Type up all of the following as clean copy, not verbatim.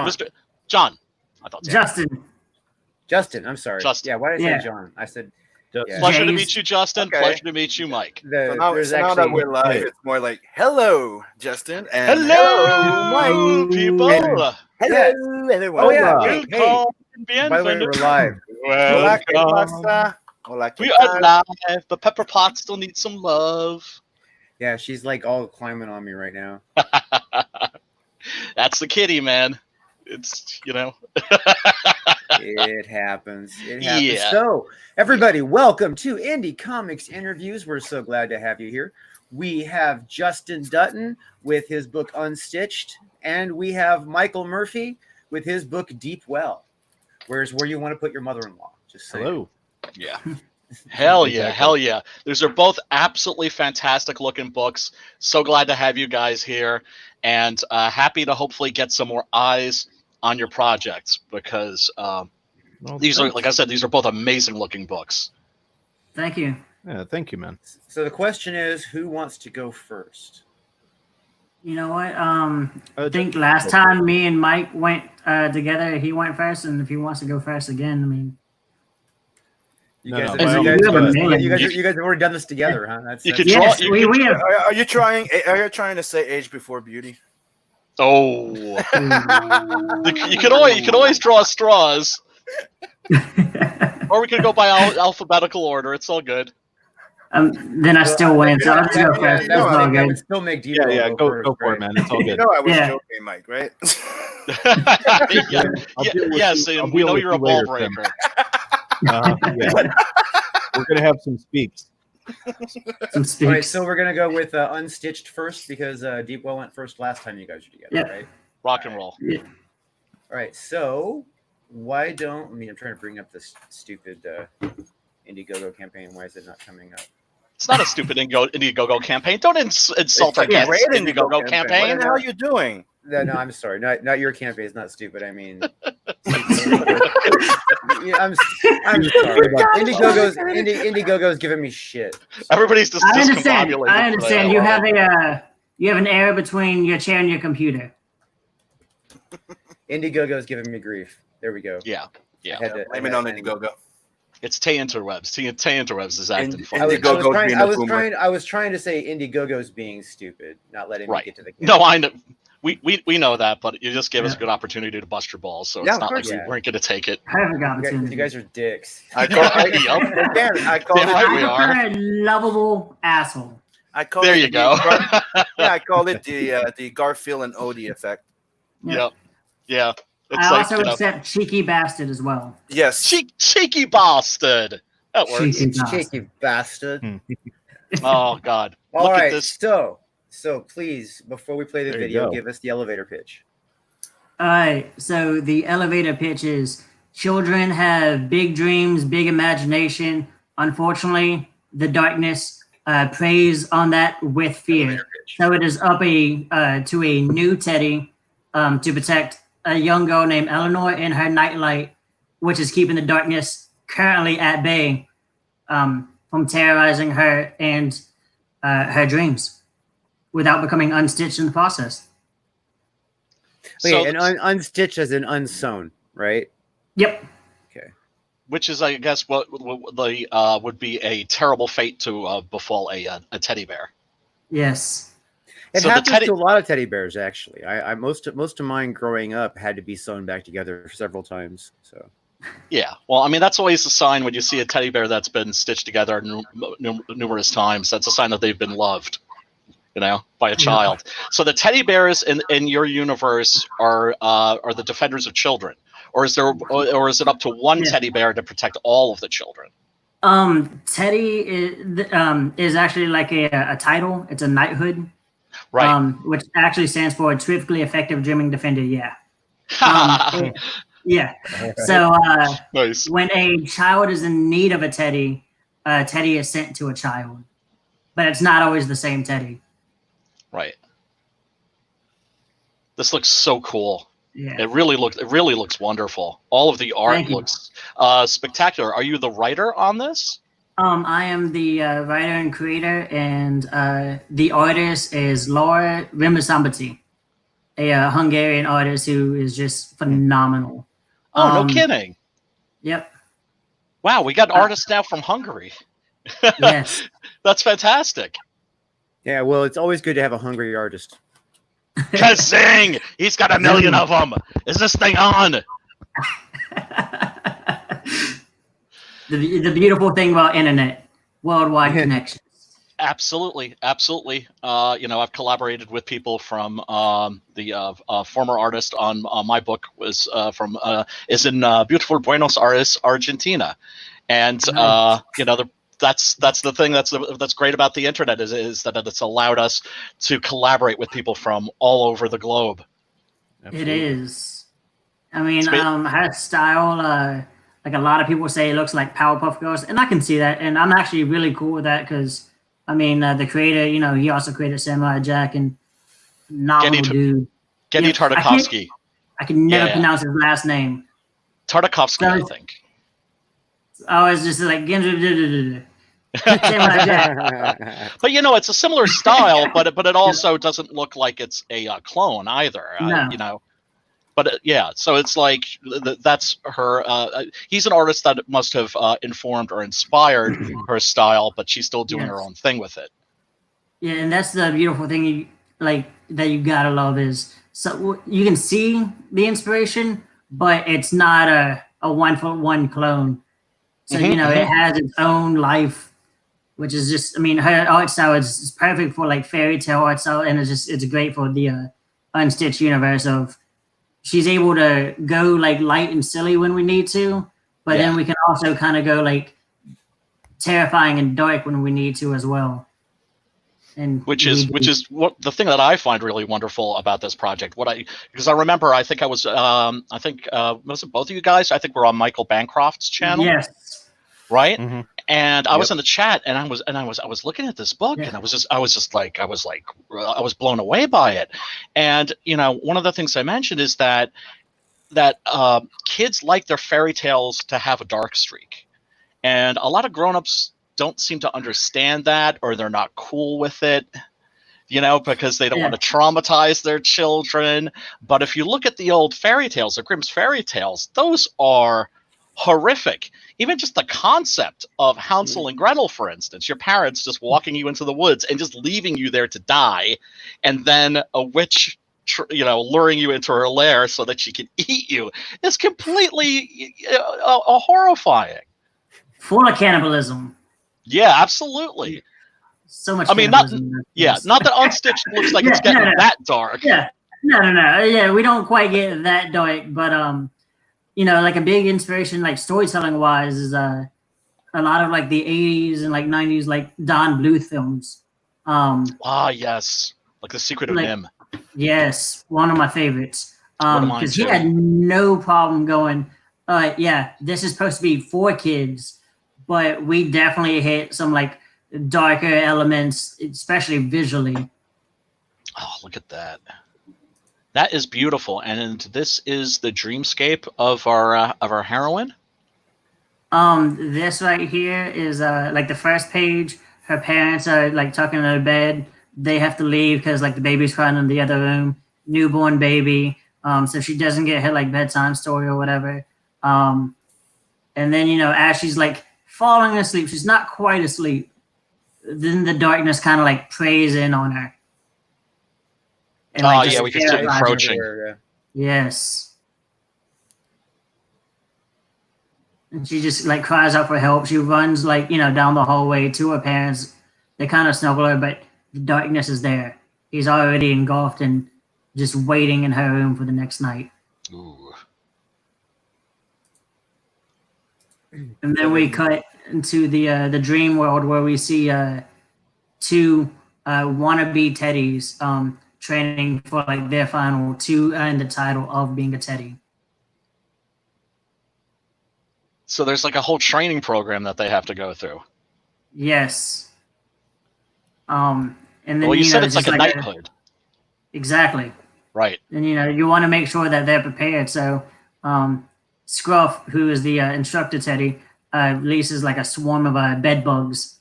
Mr. John. I thought Justin, I'm sorry. Justin. Yeah, why did I say John? I said Pleasure to meet you, Justin. Okay. Pleasure to meet you, Mike. So now that we're live, it's more like, hello, Justin. And hello, Mike. people. Hello, everyone. Oh, yeah. Hey. By the way, we're live. Hola, ¿qué pasa? Hola, ¿qué We tal? are live, but Pepper Potts still needs some love. Yeah, she's like all climbing on me right now. That's the kitty, man. It's, It happens. It happens. Yeah. So, everybody, welcome to Indie Comics Interviews. We're so glad to have you here. We have Justin Dutton with his book Unstitched, and we have Michael Murphy with his book Deepwell. Where's where you want to put your mother-in-law? Just saying. Hello. Yeah. Hell yeah, hell yeah. These are both absolutely fantastic looking books. So glad to have you guys here, and happy to hopefully get some more eyes on your projects, because these are, like I said, these are both amazing looking books. Thank you. Yeah, thank you, man. So the question is, who wants to go first? You know what? I think last time me and Mike went together, he went first, and if he wants to go first again, I mean, You guys have already done this together, huh? Are you trying to say age before beauty? Oh, you can always draw straws, or we could go by alphabetical order. It's all good. Then I still win, so I'll just go first. That would still make deep. Go for it, man. It's all good. You know I was joking, Mike, right? Yes, we know you're a ball breaker. We're gonna have some speaks. All right, so we're gonna go with Unstitched first, because Deepwell went first last time you guys were together, right? Rock and roll. Yeah. All right, so why don't I'm trying to bring up this stupid Indiegogo campaign. Why is it not coming up? It's not a stupid Indiegogo campaign. Don't insult our guests. Indiegogo campaign. What the hell are you doing? No, I'm sorry. Not your campaign is not stupid. I mean, I'm sorry. Indiegogo's giving me shit. Everybody's just discombobulated. I understand. You have an error between your chair and your computer. Indiegogo's giving me grief. There we go. Yeah. Blame it on Indiegogo. It's Tay Interwebs. Tay Interwebs is acting funny. I was trying to say Indiegogo's being stupid, not letting me get to the campaign. No, I know. We know that, but you just gave us a good opportunity to bust your balls, so it's not like we weren't going to take it. You guys are dicks. I call it a lovable asshole. I call there it you go. I call it the Garfield and Odie effect. Yep. Yeah. I also accept cheeky bastard as well. Yes. Cheeky bastard. That works. Cheeky bastard. Oh, God. All Look right, at this. So please, before we play the video, give us the elevator pitch. All right. So the elevator pitch is: children have big dreams, big imagination. Unfortunately, the darkness preys on that with fear. So it is up to a new Teddy to protect a young girl named Eleanor and her nightlight, which is keeping the darkness currently at bay from terrorizing her and her dreams without becoming unstitched in the process. And unstitched as in unsewn, right? Yep. Okay. Which is, I guess, what would be a terrible fate to befall a teddy bear. Yes. It happens to a lot of teddy bears, actually. I most of mine growing up had to be sewn back together several times. So. Yeah, well, that's always a sign when you see a teddy bear that's been stitched together numerous times. That's a sign that they've been loved, by a child. So the teddy bears in your universe are the defenders of children, or is it up to one teddy bear to protect all of the children? Teddy is actually like a title. It's a knighthood. Right. Which actually stands for Swiftly Effective Dreaming Defender. Yeah. Yeah. So nice. When a child is in need of a teddy, Teddy is sent to a child, but it's not always the same Teddy. Right. This looks so cool. Yeah. It really looks wonderful. All of the art looks spectacular. Are you the writer on this? I am the writer and creator, and the artist is Laura Rimasambati. Hungarian artist who is just phenomenal. Oh, no kidding. Yep. Wow, we got artists now from Hungary. Yes. That's fantastic. Yeah, well, it's always good to have a hungry artist. Zing! He's got a million of them. Is this thing on? The beautiful thing about internet, worldwide connections. Absolutely. I've collaborated with people from the former artist on my book is in beautiful Buenos Aires, Argentina, and Nice. that's the thing that's great about the internet is that it's allowed us to collaborate with people from all over the globe. Absolutely. It is. I mean, her style, like a lot of people say it looks like Powerpuff Girls, and I can see that, and I'm actually really cool with that because, I mean, the creator, he also created Samurai Jack and novel dude. Genndy Tartakovsky. I can never pronounce his last name. Tartakovsky, I think. I was just like, Samurai Jack. But it's a similar style, but it also doesn't look like it's a clone either. No. But so it's like that's her. He's an artist that must have informed or inspired her style, but she's still doing her own thing with it. Yeah, and that's the beautiful thing, that you gotta love is so you can see the inspiration, but it's not a 1-for-1 clone. So it has its own life, which is just. I mean, her art style is perfect for like fairy tale art style, and it's great for the Unstitched universe of. She's able to go like light and silly when we need to, but then we can also kind of go like terrifying and dark when we need to as well. And which is what the thing that I find really wonderful about this project. Because I remember I think I was was it both of you guys? I think we're on Michael Bancroft's channel. Yes. Right. Mm-hmm. And I was in the chat, and I was looking at this book, and I was blown away by it. And one of the things I mentioned is that kids like their fairy tales to have a dark streak, and a lot of grown-ups don't seem to understand that, or they're not cool with it, because they don't want to traumatize their children. But if you look at the old fairy tales, the Grimm's fairy tales, those are horrific. Even just the concept of Hansel and Gretel, for instance, your parents just walking you into the woods and just leaving you there to die, and then a witch, luring you into her lair so that she can eat you, is completely horrifying. Full of cannibalism. Yeah, absolutely. So much. I mean, not that Unstitched looks like it's getting that dark. Yeah, no. Yeah, we don't quite get that dark, but like a big inspiration, like storytelling wise, is a lot of like the 80s and like 90s like Don Bluth films. Yes, like The Secret of Nim. Yes, one of my favorites. Because he had no problem going, this is supposed to be for kids, but we definitely hit some like darker elements, especially visually. Oh, look at that. That is beautiful, and this is the dreamscape of our heroine. This right here is like the first page. Her parents are like tucking in her bed. They have to leave because like the baby's crying in the other room, newborn baby. So she doesn't get her like bedtime story or whatever. And then as she's like falling asleep, she's not quite asleep. Then the darkness kind of like preys in on her. And, we can see it encroaching. Yes. And she just like cries out for help. She runs like, down the hallway to her parents. They kind of snuggle her, but the darkness is there. He's already engulfed and just waiting in her room for the next night. Ooh. And then we cut into the dream world where we see two wannabe teddies training for like their final to earn the title of being a teddy. So there's like a whole training program that they have to go through. Yes. And then you said it's like a knighthood. Exactly. Right. And you want to make sure that they're prepared. So Scruff, who is the instructor teddy, releases like a swarm of bed bugs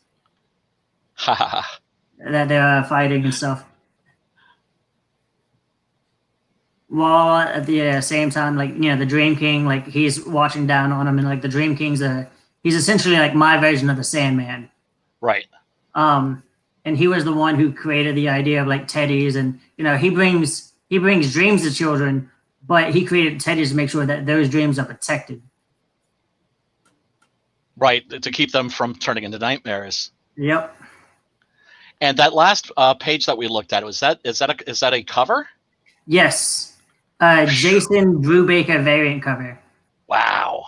that they're fighting and stuff. while at the same time, like, the Dream King, like, he's watching down on him, and like the Dream King's he's essentially like my version of the Sandman. Right. And he was the one who created the idea of like teddies, and he brings dreams to children, but he created teddies to make sure that those dreams are protected. Right, to keep them from turning into nightmares. Yep. And that last page that we looked at, is that a cover? Yes. Jason Brubaker variant cover. Wow.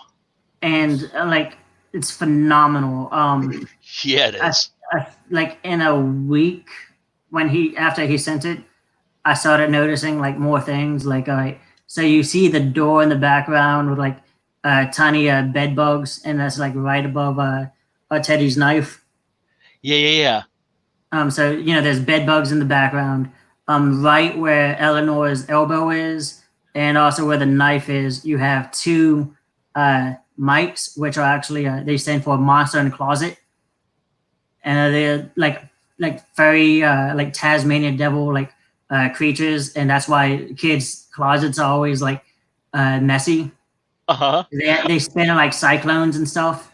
And like, it's phenomenal. Yeah, it is. Like in a week after he sent it, I started noticing like more things. Like, so you see the door in the background with like tiny bed bugs, and that's like right above Teddy's knife. Yeah. So there's bed bugs in the background, right where Eleanor's elbow is, and also where the knife is. You have two mics, which are actually they stand for Monster in the Closet, and they're like very like Tasmanian devil like creatures, and that's why kids' closets are always like messy. They spin in like cyclones and stuff.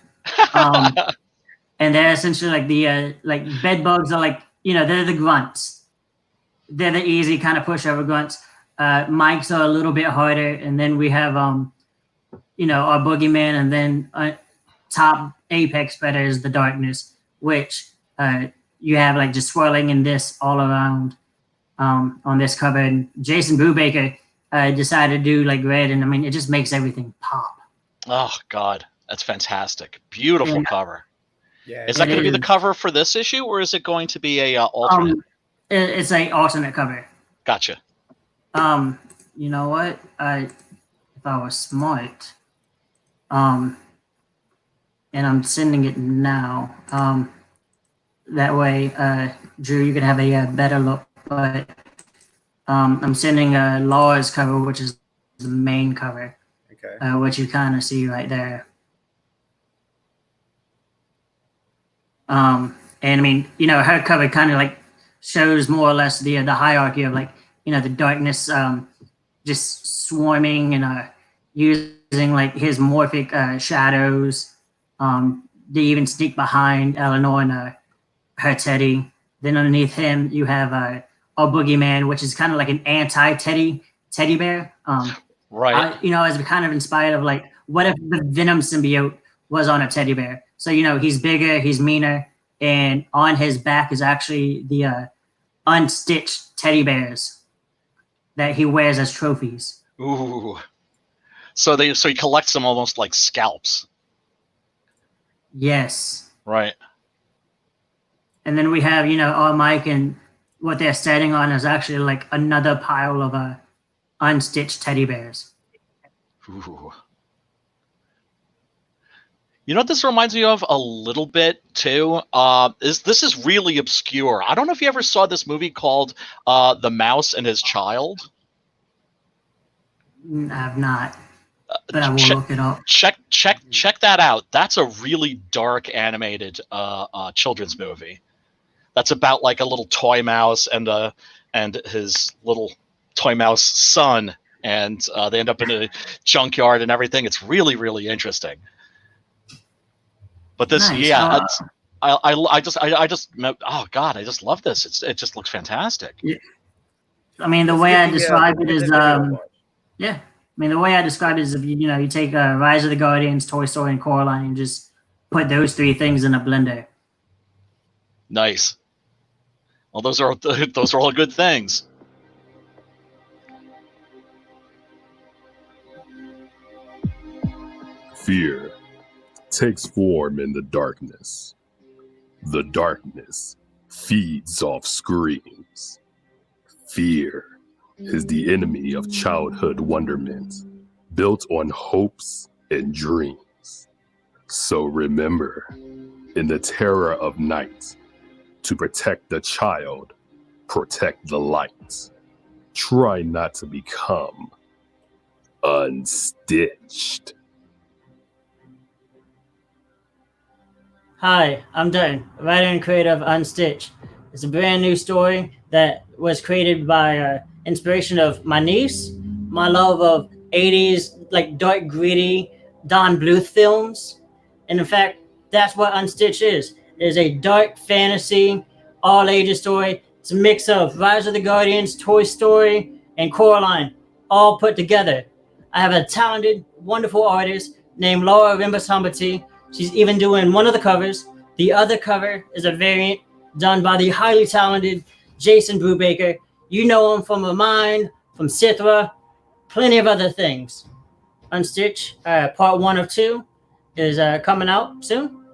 And they're essentially like the like bed bugs are like, they're the grunts. They're the easy kind of pushover grunts. Mics are a little bit harder, and then we have our boogeyman, and then top apex predator is the darkness, which you have like just swirling in this all around on this cover. And Jason Brubaker decided to do like red, and I mean, it just makes everything pop. Oh God, that's fantastic! Beautiful cover. Yeah, is that going to be the cover for this issue, or is it going to be a alternate? It's a alternate cover. Gotcha. You know what? If I was smart, and I'm sending it now. That way, Drew, you can have a better look. But I'm sending Laura's cover, which is the main cover. Okay. Which you kind of see right there. And I mean, her cover kind of like shows more or less the hierarchy of like, the darkness just swarming and using like his morphic shadows. They even sneak behind Eleanor and her Teddy. Then underneath him, you have our boogeyman, which is kind of like an anti-teddy bear. Right. As kind of inspired of like, what if the Venom symbiote was on a teddy bear? So, he's bigger, he's meaner, and on his back is actually the unstitched teddy bears that he wears as trophies. Ooh. So he collects them almost like scalps. Yes. Right. And then we have, our Mike, and what they're standing on is actually like another pile of unstitched teddy bears. Ooh. You know what this reminds me of a little bit too? This is really obscure. I don't know if you ever saw this movie called The Mouse and His Child. I have not, but I will look it up. Check that out. That's a really dark animated children's movie. That's about like a little toy mouse and his little toy mouse son, and they end up in a junkyard and everything. It's really, really interesting. But this, nice. Yeah, I just, oh God, I just love this. It just looks fantastic. Yeah. I mean, the way I describe it is, yeah. I mean, the way I describe it is if you take Rise of the Guardians, Toy Story, and Coraline, and just put those three things in a blender. Nice. Well, those are all good things. Fear takes form in the darkness. The darkness feeds off screams. Fear is the enemy of childhood wonderment, built on hopes and dreams. So remember, in the terror of night, to protect the child, protect the light. Try not to become unstitched. Hi, I'm Dutton, writer and creator of Unstitched. It's a brand new story that was created by inspiration of my niece, my love of 80s, like dark, gritty Don Bluth films. And in fact, that's what Unstitched is. It is a dark fantasy, all ages story. It's a mix of Rise of the Guardians, Toy Story, and Coraline, all put together. I have a talented, wonderful artist named Laura Rimbasambati. She's even doing one of the covers. The other cover is a variant done by the highly talented Jason Brubaker. You know him from Remind, from Sithra, plenty of other things. Unstitched, part 1 of 2 is coming out soon.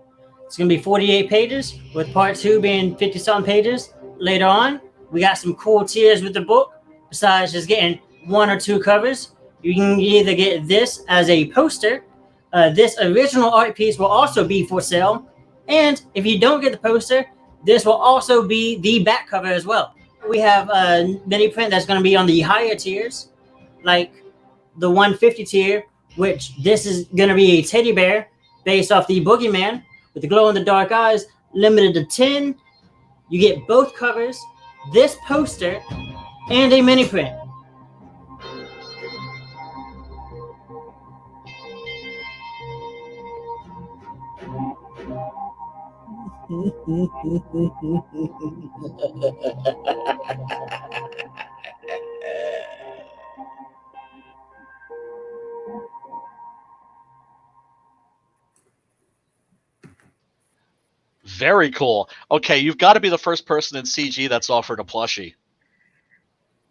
It's going to be 48 pages, with part 2 being 50-some pages later on. We got some cool tiers with the book, besides just getting 1 or 2 covers. You can either get this as a poster. This original art piece will also be for sale. And if you don't get the poster, this will also be the back cover as well. We have a mini print that's going to be on the higher tiers, like the 150 tier, which this is going to be a teddy bear based off the Boogeyman with the glow-in-the-dark eyes, limited to 10. You get both covers, this poster, and a mini print. Very cool. Okay, you've got to be the first person in CG that's offered a plushie.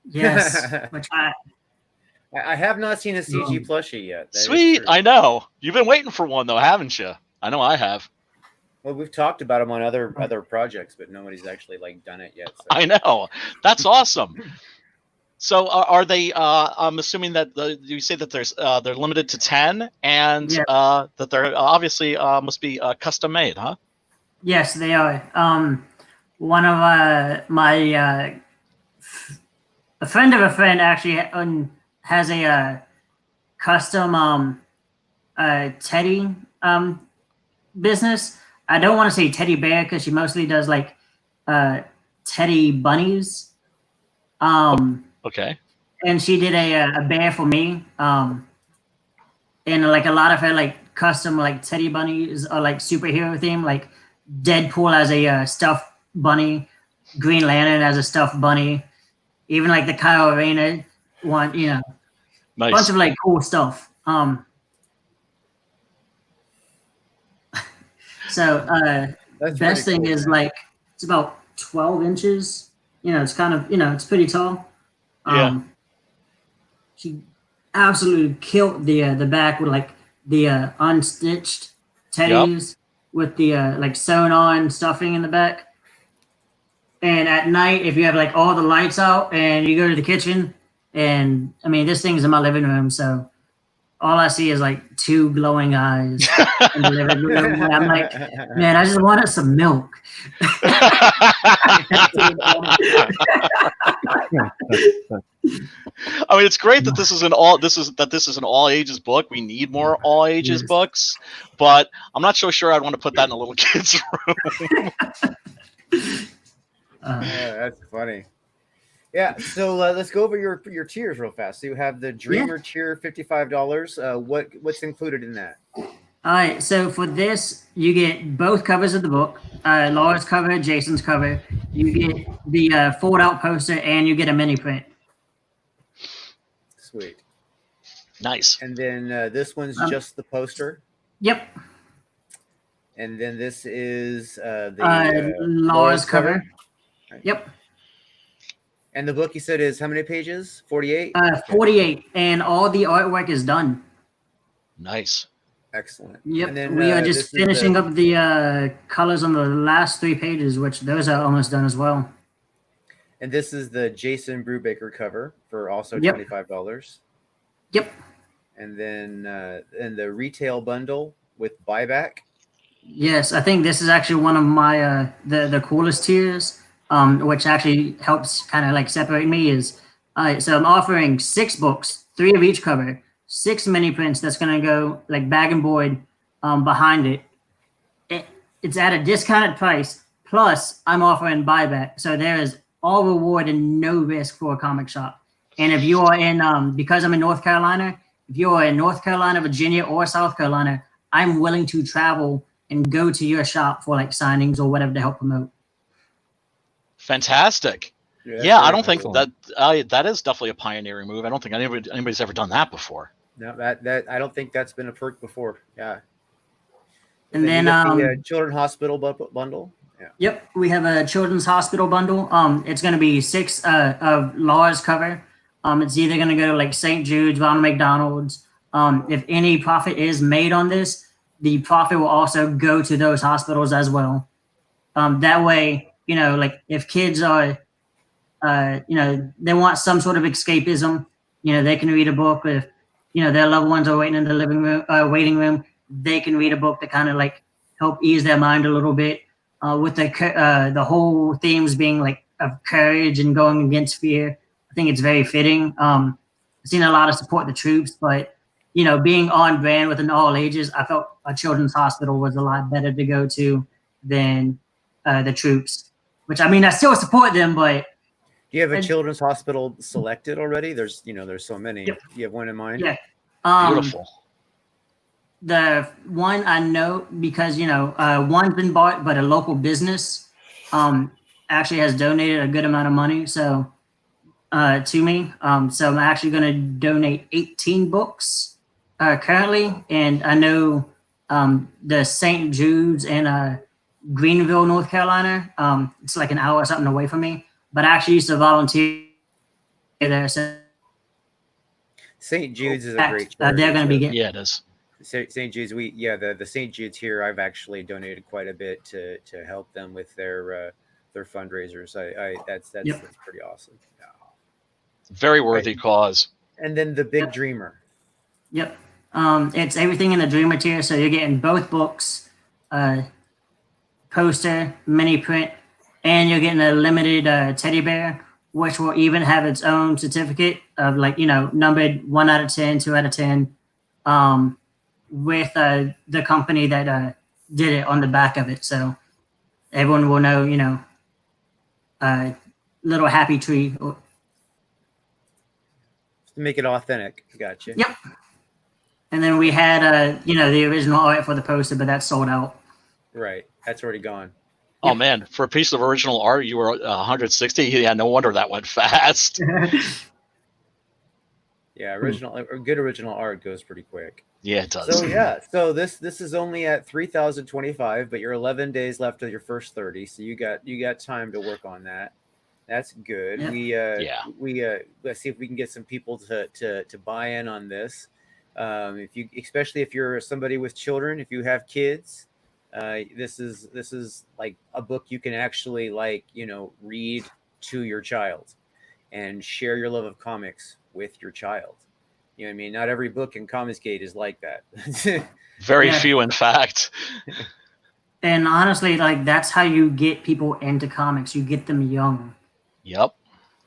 Yes, which I have not seen a CG plushie yet. That is Sweet, true. I know. You've been waiting for one though, haven't you? I know I have. Well, we've talked about them on other projects, but nobody's actually like done it yet. So. I know. That's awesome. So are they? I'm assuming that you say that they're limited to 10, and that they're obviously must be custom made, huh? Yes, they are. One of my a friend of a friend actually has a custom teddy business. I don't want to say teddy bear because she mostly does like teddy bunnies. Okay. And she did a bear for me. And like a lot of her like custom like teddy bunnies are like superhero theme, like Deadpool as a stuffed bunny, Green Lantern as a stuffed bunny, even like the Kyle Rayner one, you know, Nice. bunch of like cool stuff. So That's best pretty thing cool, is man. like it's about 12 inches. You know, it's kind of, you know, it's pretty tall. Yeah. She absolutely killed the back with like the unstitched teddies with the like sewn on stuffing in the back. And at night, if you have like all the lights out and you go to the kitchen, and I mean, this thing's in my living room, so all I see is like 2 glowing eyes in the living room. And I'm like, man, I just wanted some milk. I mean, it's great that this is an all ages book. We need more all ages Yes. books, but I'm not so sure I'd want to put that in a little kid's room. That's funny. Yeah, so let's go over your tiers real fast. So you have the Dreamer tier, $55. What's included in that? All right, so for this, you get both covers of the book. Laura's cover, Jason's cover. You get the fold-out poster, and you get a mini print. Sweet. Nice. And then this one's just the poster. Yep. And then this is the Laura's cover. Yep. And the book you said is how many pages? 48? 48, and all the artwork is done. Nice. Excellent. Yep. And then, We are this just is finishing up the colors on the last 3 pages, which those are almost done as well. And this is the Jason Brubaker cover for also Yep. $25. Yep. And then in the retail bundle with buyback. Yes, I think this is actually one of my the coolest tiers, which actually helps kind of like separate me is so I'm offering 6 books, 3 of each cover, 6 mini prints that's gonna go like bag and board behind it. It's at a discounted price, plus I'm offering buyback. So there is all reward and no risk for a comic shop. And if you are in, because I'm in North Carolina, if you are in North Carolina, Virginia, or South Carolina, I'm willing to travel and go to your shop for like signings or whatever to help promote. Fantastic. Yeah, I don't think excellent. that is definitely a pioneering move. I don't think anybody's ever done that before. No, that I don't think that's been a perk before. Yeah. And then you get the Children's Hospital bundle. Yeah. Yep, we have a Children's Hospital bundle. It's going to be 6 of Laura's cover. It's either going to go to like St. Jude's, Ronald McDonald's. If any profit is made on this, the profit will also go to those hospitals as well. That way, like if kids are, they want some sort of escapism, they can read a book. If, their loved ones are waiting in the waiting room, they can read a book to kind of like help ease their mind a little bit. With the whole themes being like of courage and going against fear, I think it's very fitting. I've seen a lot of support the troops, but being on brand with an all ages, I felt a children's hospital was a lot better to go to than the troops. Which I mean, I still support them, but do you have a children's hospital selected already? There's so many. Yep. You have one in mind? Yeah. Beautiful. The one I know because one's been bought, but a local business actually has donated a good amount of money to me. So I'm actually going to donate 18 books currently, and I know the St. Jude's in Greenville, North Carolina. It's like an hour or something away from me, but I actually used to volunteer there. So St. Jude's is a great they're going to be getting. Yeah, it is. St. Jude's, the St. Jude's here, I've actually donated quite a bit to help them with their fundraisers. That's pretty awesome. Yeah. Very worthy cause. And then the Big Dreamer. Yep. It's everything in the Dreamer tier, so you're getting both books, poster, mini print, and you're getting a limited teddy bear, which will even have its own certificate of numbered 1 out of 10, 2 out of 10. With the company that did it on the back of it, so everyone will know, little happy tree. To make it authentic. Gotcha. Yep. And then we had, the original art for the poster, but that's sold out. Right. That's already gone. Oh man, for a piece of original art, you were 160. Yeah, no wonder that went fast. Yeah, good original art goes pretty quick. Yeah, it does. So this is only at 3,025, but you're 11 days left of your first 30, so you got time to work on that. That's good. Yeah. We let's see if we can get some people to buy in on this. Especially if you're somebody with children, if you have kids, this is like a book you can actually read to your child and share your love of comics with your child. You know what I mean? Not every book in Comicsgate is like that. Very few, in fact. And honestly, that's how you get people into comics. You get them young. Yep.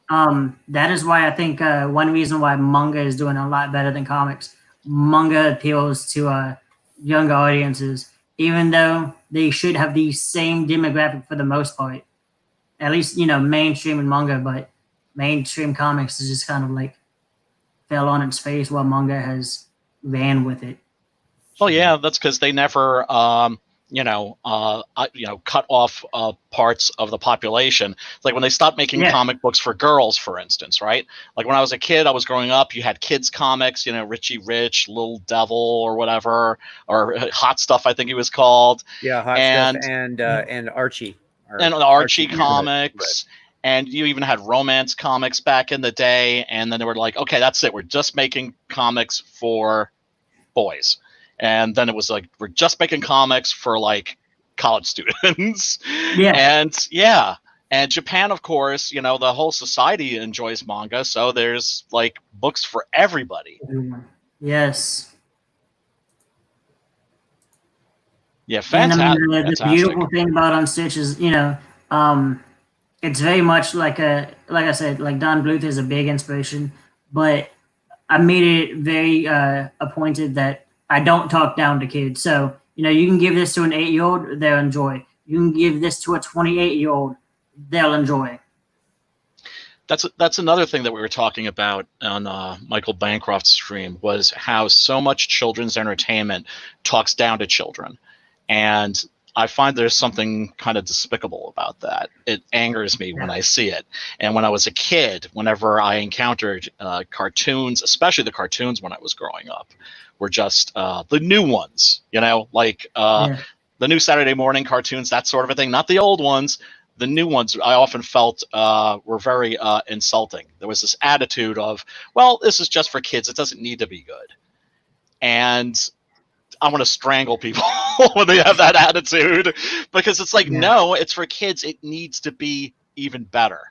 That is why I think one reason why manga is doing a lot better than comics. Manga appeals to younger audiences, even though they should have the same demographic for the most part. At least, mainstream and manga, but mainstream comics is just kind of fell on its face while manga has ran with it. Well, yeah, that's because they never, cut off parts of the population. Like when they stopped making comic books for girls, for instance, right? Like when I was a kid, I was growing up, you had kids comics, Richie Rich, Little Devil or whatever, or Hot Stuff, I think he was called. Yeah, Hot Stuff and Archie. And the Archie comics. Right. And you even had romance comics back in the day. And then they were like, okay, that's it. We're just making comics for boys. And then it was like, we're just making comics for college students. Yeah. And Japan, of course, the whole society enjoys manga. So there's books for everybody. Yes. Yeah. Fantastic. And, the beautiful thing about Unstitched is, it's very much like I said, Don Bluth is a big inspiration, but I made it very appointed that I don't talk down to kids. So, you can give this to an 8-year-old, they'll enjoy. You can give this to a 28-year-old, they'll enjoy. That's another thing that we were talking about on Michael Bancroft's stream, was how so much children's entertainment talks down to children, and I find there's something kind of despicable about that. It angers me when I see it. And when I was a kid, whenever I encountered cartoons, especially the cartoons when I was growing up, were just the new ones, like the new Saturday morning cartoons, that sort of a thing, not the old ones. The new ones I often felt were very insulting. There was this attitude of, well, this is just for kids. It doesn't need to be good. And I want to strangle people when they have that attitude, because it's like, no, it's for kids. It needs to be even better.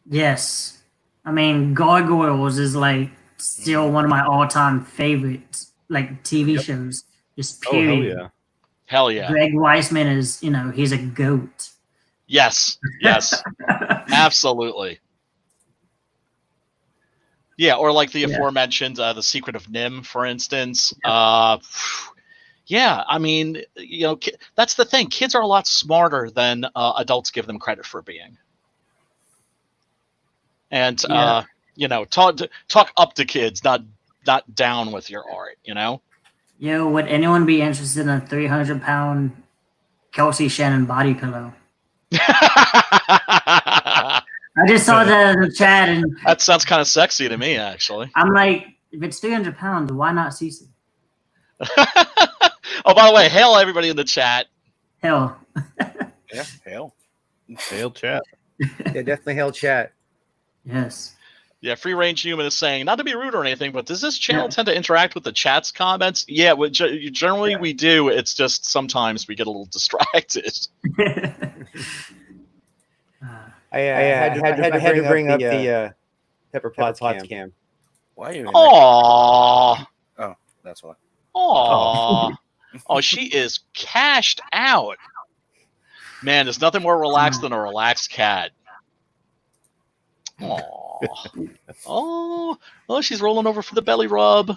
Yes. I mean, Gargoyles is like still one of my all-time favorite like TV shows. Just period. Oh, hell yeah. Greg Weisman is, he's a goat. Yes, absolutely. Yeah, or like the aforementioned The Secret of Nim, for instance. Yeah, I mean, that's the thing. Kids are a lot smarter than adults give them credit for being. And talk up to kids, not down with your art. Would anyone be interested in a 300-pound Kelsey Shannon body pillow? I just saw that in the chat, and that sounds kind of sexy to me, actually. I'm like, if it's 300 pounds, why not Cece? Oh, by the way, hail everybody in the chat. Hell. Yeah, hail. Hail chat. Yeah, definitely hail chat. Yes. Yeah, Free Range Human is saying, not to be rude or anything, but does this channel tend to interact with the chat's comments? Yeah, generally we do. It's just sometimes we get a little distracted. I had to bring up the Pepper Potts cam. Why are you? Aww. Oh, that's why. Aww. Oh, she is cashed out. Man, there's nothing more relaxed than a relaxed cat. Aww. Oh, she's rolling over for the belly rub.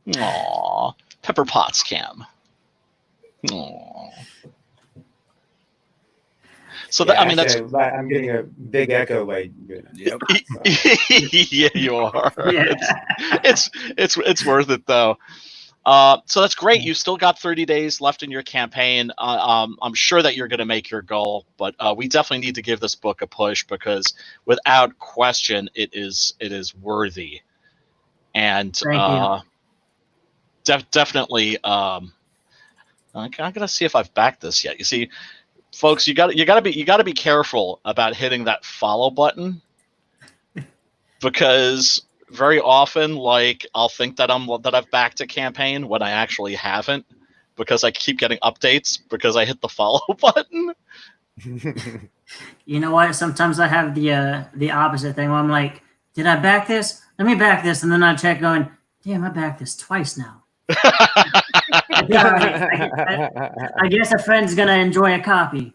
Aww. Pepper Potts cam. Aww. So Yeah, I mean, that's. I'm getting a big echo. Like, Yep. Yeah, you are. Yeah. It's worth it though. So that's great. You still got 30 days left in your campaign. I'm sure that you're going to make your goal, but we definitely need to give this book a push, because without question, it is worthy. And definitely, I'm gonna see if I've backed this yet. You see, folks, you gotta be careful about hitting that follow button, because very often, like, I'll think that I've backed a campaign when I actually haven't, because I keep getting updates because I hit the follow button. You know what? Sometimes I have the opposite thing where I'm like, did I back this? Let me back this, and then I check going, damn, I backed this twice now. I guess a friend's gonna enjoy a copy.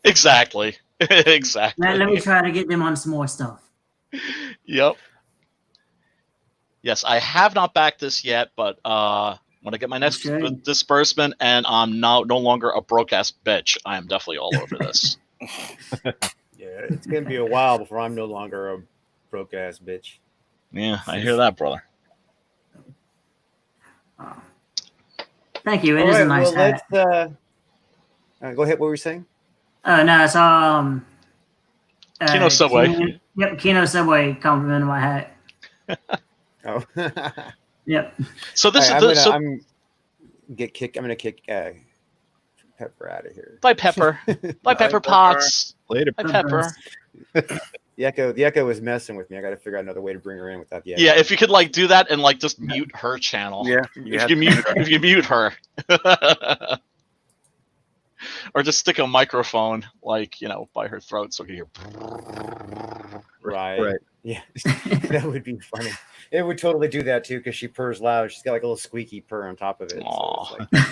Exactly. Exactly. Let me try to get them on some more stuff. Yep. Yes, I have not backed this yet, but when I get my next disbursement and I'm no longer a broke ass bitch, I am definitely all over this. Yeah, it's gonna be a while before I'm no longer a broke ass bitch. Yeah, I hear that, brother. Thank you. It is a nice hat. Let's go ahead. What were you saying? Oh no, it's Kino Subway. Kino Subway complimented my hat. Oh. Yep. So this I'm is gonna kick Pepper out of here. Bye, Pepper. Bye, Pepper Potts. Later. Bye, Pepper. The echo was messing with me. I got to figure out another way to bring her in without the echo. Yeah, if you could do that and just mute her channel. Yeah. If you mute her. Or just stick a microphone by her throat so you hear. Right. Yeah. That would be funny. It would totally do that too, because she purrs loud. She's got like a little squeaky purr on top of it. So it's like...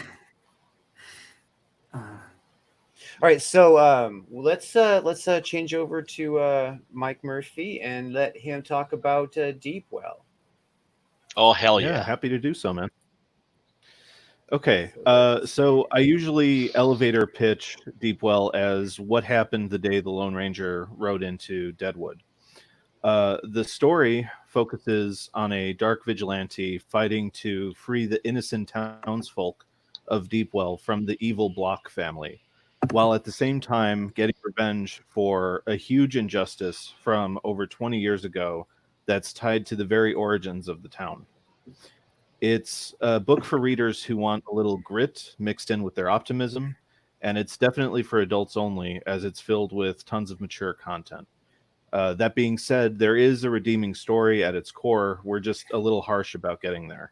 All right, so let's change over to Mike Murphy and let him talk about Deepwell. Oh hell yeah! Happy to do so, man. Okay, so I usually elevator pitch Deepwell as what happened the day the Lone Ranger rode into Deadwood. The story focuses on a dark vigilante fighting to free the innocent townsfolk of Deepwell from the evil Block family, while at the same time getting revenge for a huge injustice from over 20 years ago that's tied to the very origins of the town. It's a book for readers who want a little grit mixed in with their optimism, and it's definitely for adults only, as it's filled with tons of mature content. That being said, there is a redeeming story at its core. We're just a little harsh about getting there.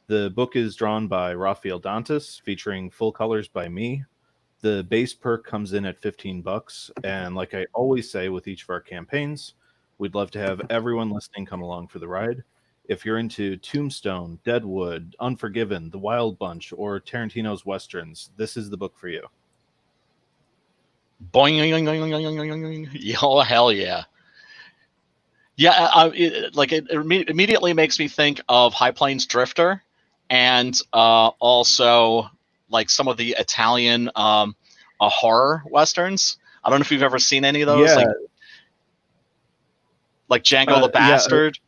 The book is drawn by Raphael Dantas, featuring full colors by me. The base perk comes in at $15, and like I always say with each of our campaigns, we'd love to have everyone listening come along for the ride. If you're into Tombstone, Deadwood, Unforgiven, The Wild Bunch, or Tarantino's Westerns, this is the book for you. Boing. Oh, hell yeah. Yeah, it immediately makes me think of High Plains Drifter, and also like some of the Italian horror westerns. I don't know if you've ever seen any of those, like Django the Bastard.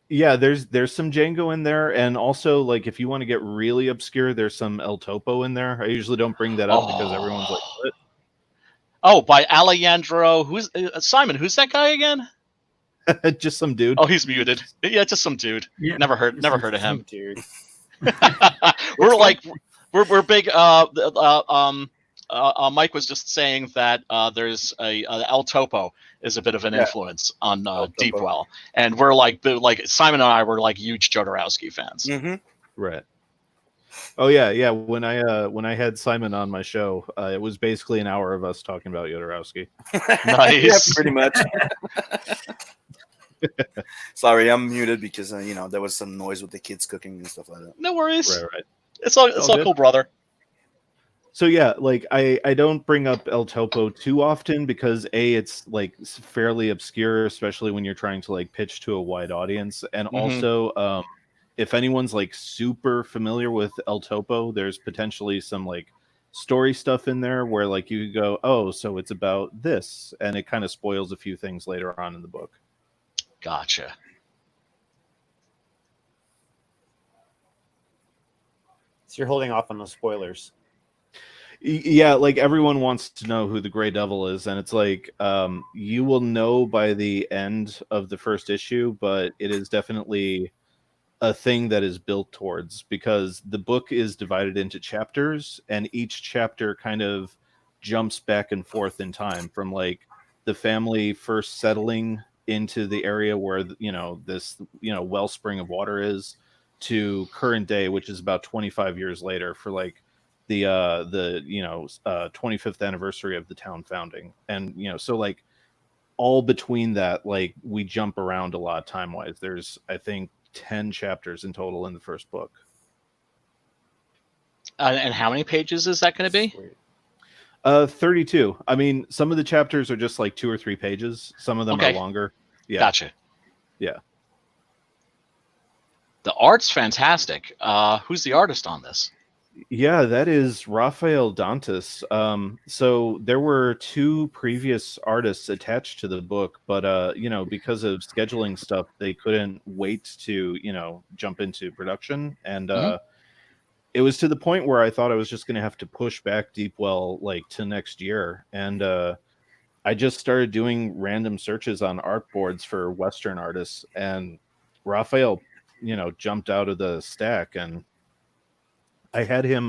Yeah, there's some Django in there, and also like if you want to get really obscure, there's some El Topo in there. I usually don't bring that up because everyone's like, what? Oh, by Alejandro. Who's Simon? Who's that guy again? Just some dude. Oh, he's muted. Yeah, just some dude. Yeah. Never heard of him. Dude. we're big. Mike was just saying that there's a El Topo is a bit of an influence on Deepwell, and we're like Simon and I were like huge Jodorowsky fans. Mm-hmm. Right. Oh yeah. When I had Simon on my show, it was basically an hour of us talking about Jodorowsky. Nice. Yeah, pretty much. Sorry, I'm muted because there was some noise with the kids cooking and stuff like that. No worries. Right. It's all cool, brother. So yeah, like I don't bring up El Topo too often because it's like fairly obscure, especially when you're trying to like pitch to a wide audience, and also if anyone's like super familiar with El Topo, there's potentially some like story stuff in there where like you go, oh, so it's about this, and it kind of spoils a few things later on in the book. Gotcha. So you're holding off on those spoilers. Yeah, like everyone wants to know who the Grey Devil is, and it's like you will know by the end of the first issue, but it is definitely a thing that is built towards, because the book is divided into chapters, and each chapter kind of jumps back and forth in time from like the family first settling into the area where this wellspring of water is, to current day, which is about 25 years later, for like the 25th anniversary of the town founding. And so like all between that, like we jump around a lot time wise. There's I think 10 chapters in total in the first book. And how many pages is that going to be? 32. I mean, some of the chapters are just like 2 or 3 pages. Some of them are longer. Yeah. Gotcha. Yeah. The art's fantastic. Who's the artist on this? Yeah, that is Raphael Dantas. So there were 2 previous artists attached to the book, but because of scheduling stuff, they couldn't wait to jump into production, and it was to the point where I thought I was just going to have to push back Deepwell like to next year, and I just started doing random searches on art boards for Western artists, and Raphael, jumped out of the stack, and I had him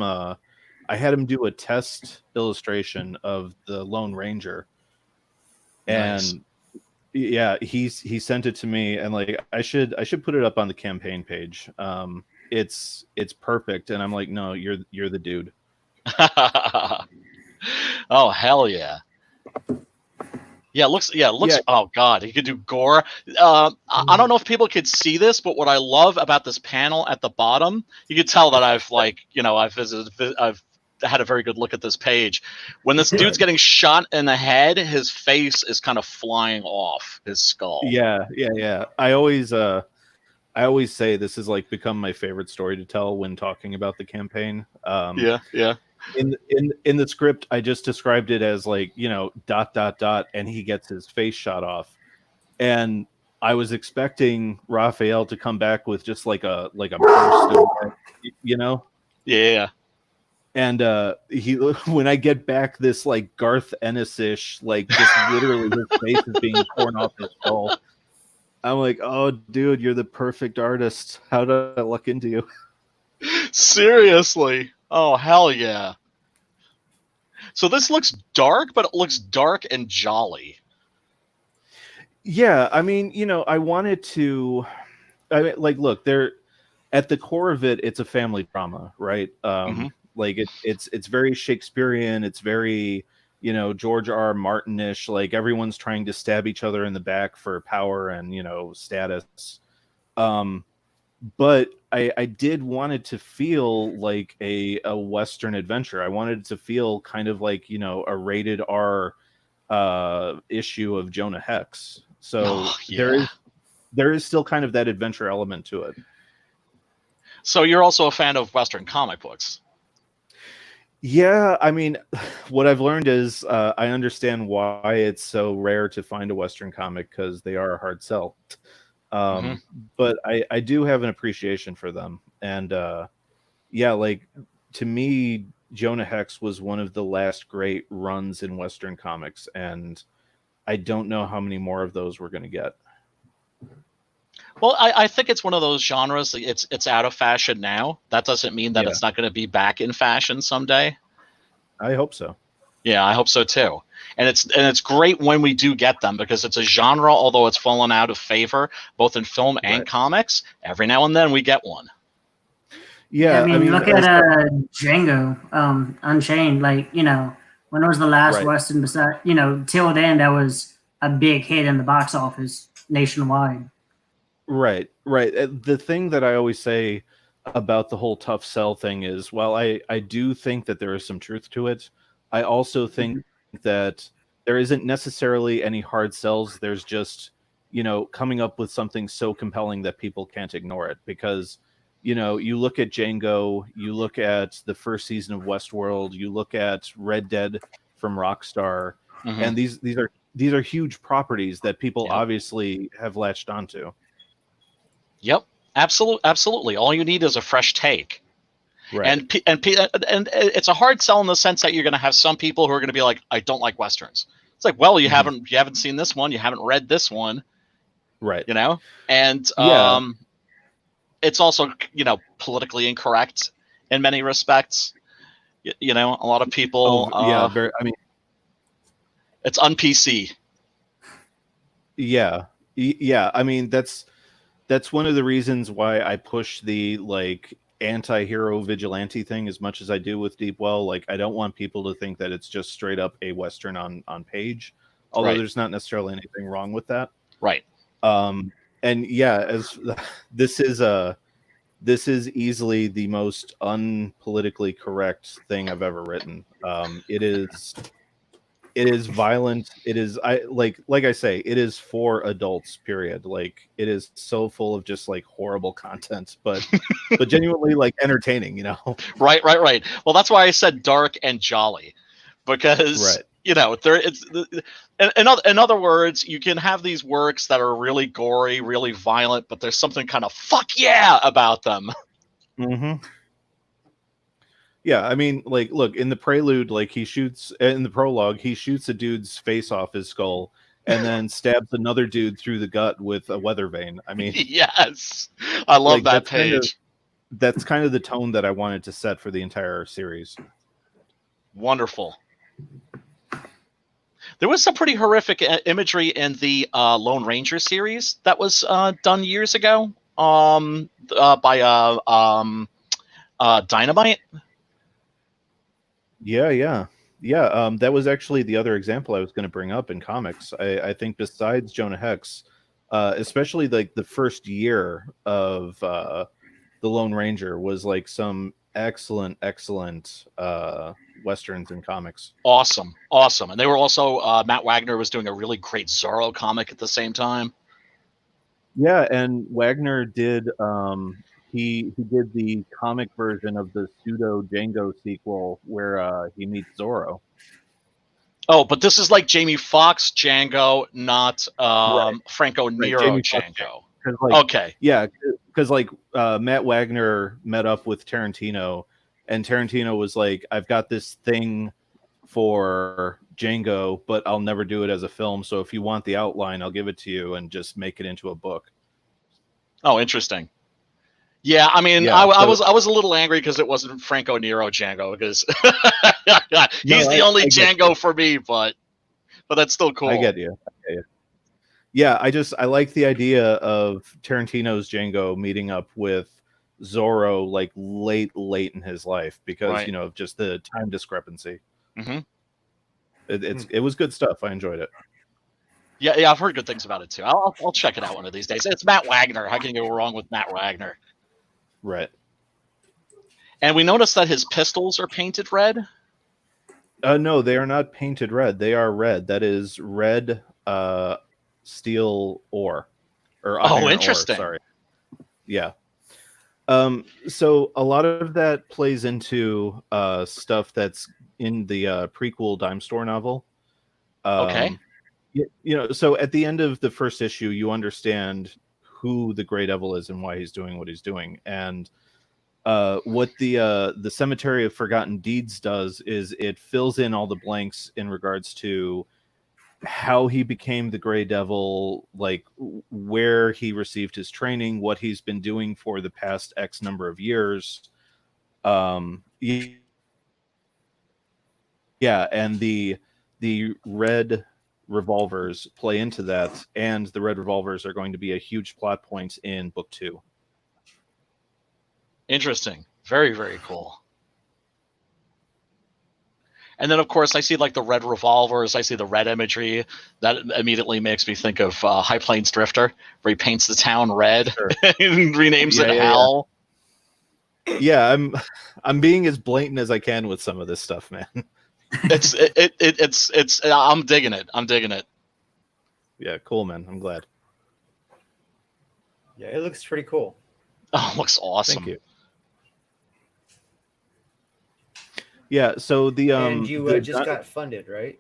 do a test illustration of the Lone Ranger, and Nice. yeah, he sent it to me, and like I should put it up on the campaign page. It's perfect, and I'm like, no, you're the dude. Oh, hell yeah. Yeah, it looks. Oh god, he could do gore. I don't know if people could see this, but what I love about this panel at the bottom, you could tell that I've had a very good look at this page. When this dude's getting shot in the head, his face is kind of flying off his skull. Yeah. I always I always say this has like become my favorite story to tell when talking about the campaign. Yeah. In the script, I just described it as like, you know, ... and he gets his face shot off, and I was expecting Raphael to come back with just like a burst of, you know. Yeah. And he, when I get back this like Garth Ennis-ish, like just literally his face is being torn off his skull. I'm like, oh, dude, you're the perfect artist. How did I look into you? Seriously. Oh, hell yeah. So this looks dark, but it looks dark and jolly. Yeah, I mean, you know, I wanted to. I mean, like, look, there at the core of it, it's a family drama, right? Like it's very Shakespearean. It's very, you know, George R. Martin-ish. Like everyone's trying to stab each other in the back for power and, you know, status. But I did want it to feel like a Western adventure. I wanted it to feel kind of like, you know, a rated R issue of Jonah Hex. So there is still kind of that adventure element to it. So you're also a fan of Western comic books. Yeah, I mean, what I've learned is I understand why it's so rare to find a Western comic, because they are a hard sell. But I do have an appreciation for them. And yeah, like to me, Jonah Hex was one of the last great runs in Western comics. And I don't know how many more of those we're going to get. Well, I think it's one of those genres. It's out of fashion now. That doesn't mean that it's not going to be back in fashion someday. I hope so. Yeah, I hope so too. And it's great when we do get them, because it's a genre, although it's fallen out of favor both in film and comics. Every now and then we get one. Yeah, I mean look at Django, Unchained. Like, you know, when it was the last Western, beside, you know, till then that was a big hit in the box office nationwide. Right. The thing that I always say about the whole tough sell thing is, while I do think that there is some truth to it, I also think that there isn't necessarily any hard sells. There's just, you know, coming up with something so compelling that people can't ignore it. Because, you know, you look at Django, you look at the first season of Westworld, you look at Red Dead from Rockstar, and these are huge properties that people obviously have latched onto. Yep, absolutely. All you need is a fresh take. Right. And it's a hard sell in the sense that you're going to have some people who are going to be like, I don't like Westerns. It's like, well, you haven't seen this one, you haven't read this one, right? You know, and it's also, you know, politically incorrect in many respects. You know, a lot of people. I mean, it's un-PC. Yeah. I mean, that's one of the reasons why I push the like anti-hero vigilante thing as much as I do with Deepwell. Like, I don't want people to think that it's just straight up a Western on page, although there's not necessarily anything wrong with that. Right. And yeah, as this is easily the most unpolitically correct thing I've ever written. It is violent. It is like I say, it is for adults, period. Like, it is so full of just like horrible content, but genuinely like entertaining, you know? Right. Well, that's why I said dark and jolly, because you know, in other words, you can have these works that are really gory, really violent, but there's something kind of fuck yeah about them. Yeah, I mean, like, look, in the prelude, like, he shoots, in the prologue, he shoots a dude's face off his skull and then stabs another dude through the gut with a weather vane. I mean, yes, I love that page. That's kind of the tone that I wanted to set for the entire series. Wonderful. There was some pretty horrific imagery in the Lone Ranger series that was done years ago by Dynamite. Yeah. That was actually the other example I was going to bring up in comics. I think besides Jonah Hex, especially like the first year of the Lone Ranger was like some excellent Westerns in comics. Awesome. And they were also Matt Wagner was doing a really great Zorro comic at the same time. Yeah, and Wagner did he did the comic version of the pseudo Django sequel where he meets Zorro. Oh, but this is like Jamie Foxx Django, not Franco Nero Jamie Foxx Django. Okay. Yeah, because Matt Wagner met up with Tarantino, and Tarantino was like, "I've got this thing for Django, but I'll never do it as a film. So if you want the outline, I'll give it to you and just make it into a book." Oh, interesting. Yeah, I mean, Yeah, I was a little angry because it wasn't Franco Nero Django, because he's the only Django for me, but that's still cool. I get you. Yeah, I like the idea of Tarantino's Django meeting up with Zorro like late in his life because of just the time discrepancy. Mm-hmm. It was good stuff. I enjoyed it. Yeah, I've heard good things about it too. I'll check it out one of these days. It's Matt Wagner. How can you go wrong with Matt Wagner? Right. And we noticed that his pistols are painted red. No, they are not painted red. They are red. That is red steel ore. Or iron interesting. Ore, sorry. Yeah. So a lot of that plays into stuff that's in the prequel Dime Store novel. Okay. So at the end of the first issue, you understand who the Grey Devil is and why he's doing what he's doing. And what the Cemetery of Forgotten Deeds does is it fills in all the blanks in regards to how he became the Grey Devil, like where he received his training, what he's been doing for the past X number of years. Yeah, and the red revolvers play into that, and the red revolvers are going to be a huge plot point in book 2. Interesting. Very, very cool. And then, of course, I see like the red revolvers. I see the red imagery. That immediately makes me think of High Plains Drifter, where he paints the town red and renames it Hell. Yeah, I'm being as blatant as I can with some of this stuff, man. It's I'm digging it. Yeah, cool, man. I'm glad. Yeah, it looks pretty cool. Oh, it looks awesome. Thank you. Yeah, so and you just got funded, right?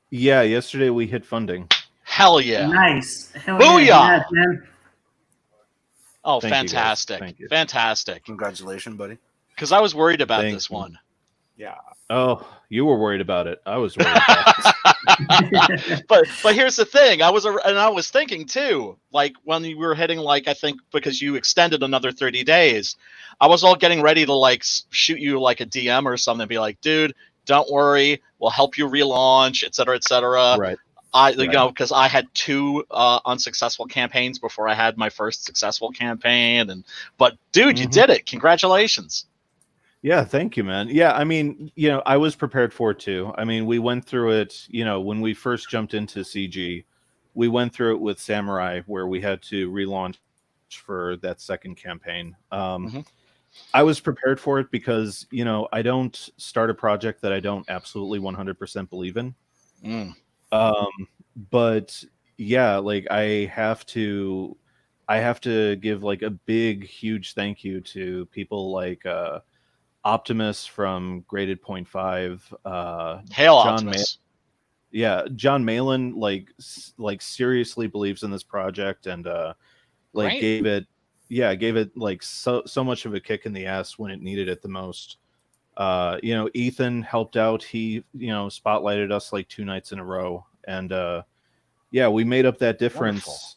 Yeah, yesterday we hit funding. Hell yeah! Nice. Hell Booyah! Yeah, man. Oh, fantastic! Fantastic! Congratulations, buddy. Because I was worried about this one. Yeah. Oh, you were worried about it. I was worried about it. but here's the thing. I was thinking too, like when you were hitting, like, I think because you extended another 30 days, I was all getting ready to like shoot you like a DM or something and be like, dude, don't worry, we'll help you relaunch, et cetera, et cetera. Right. You know, because I had 2 unsuccessful campaigns before I had my first successful campaign, but dude, you did it. Congratulations. Yeah, thank you, man. Yeah, I mean, I was prepared for it too. I mean, we went through it, when we first jumped into CG, we went through it with Samurai, where we had to relaunch for that second campaign. I was prepared for it because, I don't start a project that I don't absolutely 100% believe in. But yeah, like I have to give like a big, huge thank you to people like Optimus from Graded 0.5. Hail John Optimus. John Malin like seriously believes in this project and like gave it like so much of a kick in the ass when it needed it the most. Ethan helped out. He spotlighted us like 2 nights in a row, and we made up that difference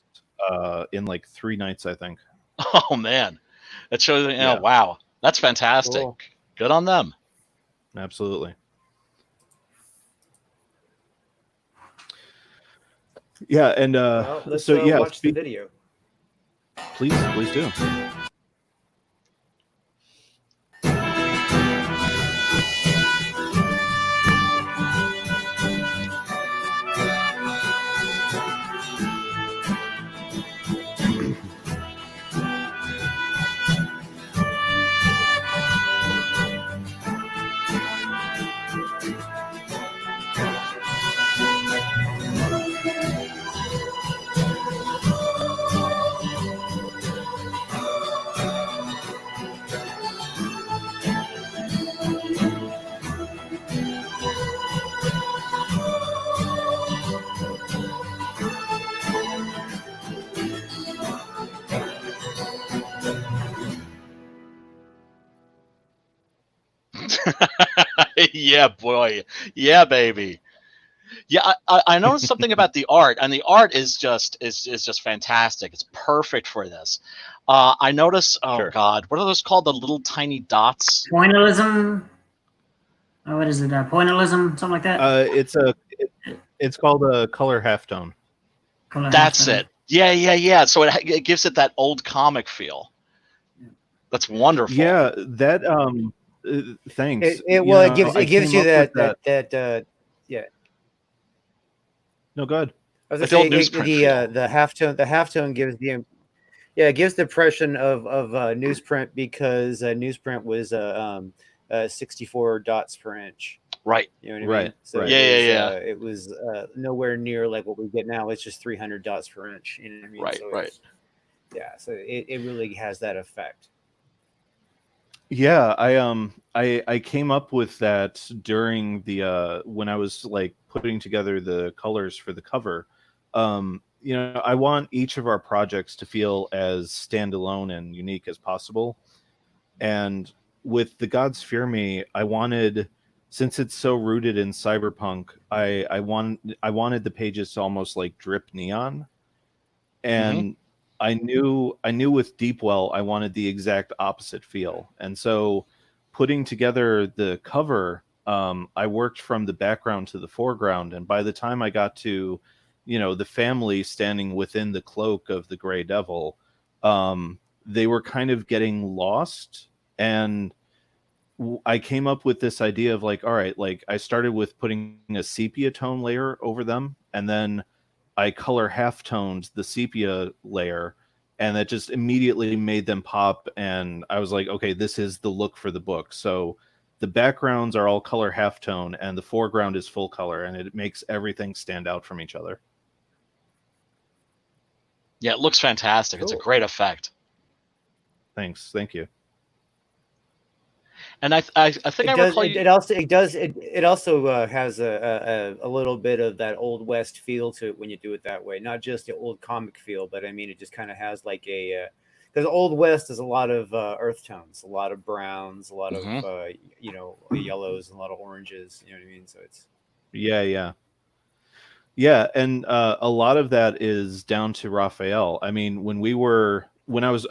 in like 3 nights, I think. Oh man, that shows. Wow, that's fantastic. Cool. Good on them. Absolutely. Yeah, and let's so watch the video. Please do. Yeah, boy. Yeah, baby. Yeah, I noticed something about the art, and the art is just fantastic. It's perfect for this. I noticed. Oh Sure. God, what are those called? The little tiny dots. Pointillism. Oh, what is it? Pointillism, something like that. It's called a color halftone. Color That's halftone. it. Yeah. So it gives it that old comic feel. That's wonderful. Yeah, that thanks. It gives you that yeah. No, go ahead. I was The gonna old say newsprint feel. the halftone gives it gives the impression of newsprint, because newsprint was 64 dots per inch. Right. You know what I mean? Right, So right. Yeah. It was nowhere near like what we get now. It's just 300 dots per inch. You know what I mean? Right, So right. Yeah, so it really has that effect. Yeah, I came up with that during the when I was like putting together the colors for the cover. I want each of our projects to feel as standalone and unique as possible. And with The Gods Fear Me, I wanted, since it's so rooted in cyberpunk, I wanted the pages to almost like drip neon. And I knew with Deepwell I wanted the exact opposite feel. And so putting together the cover, I worked from the background to the foreground, and by the time I got to the family standing within the cloak of the Gray Devil, they were kind of getting lost. And I came up with this idea of like, all right, like I started with putting a sepia tone layer over them, and then I color half-toned the sepia layer, and that just immediately made them pop. And I was like, okay, this is the look for the book. So the backgrounds are all color halftone, and the foreground is full color, and it makes everything stand out from each other. Yeah, it looks fantastic. Cool. It's a great effect. Thanks. Thank you. And I think it also has a little bit of that Old West feel to it when you do it that way. Not just the old comic feel, but I mean it just kind of has like because Old West is a lot of earth tones, a lot of browns, a lot of yellows, and a lot of oranges. You know what I mean? So it's yeah, and a lot of that is down to Raphael. I mean, when I was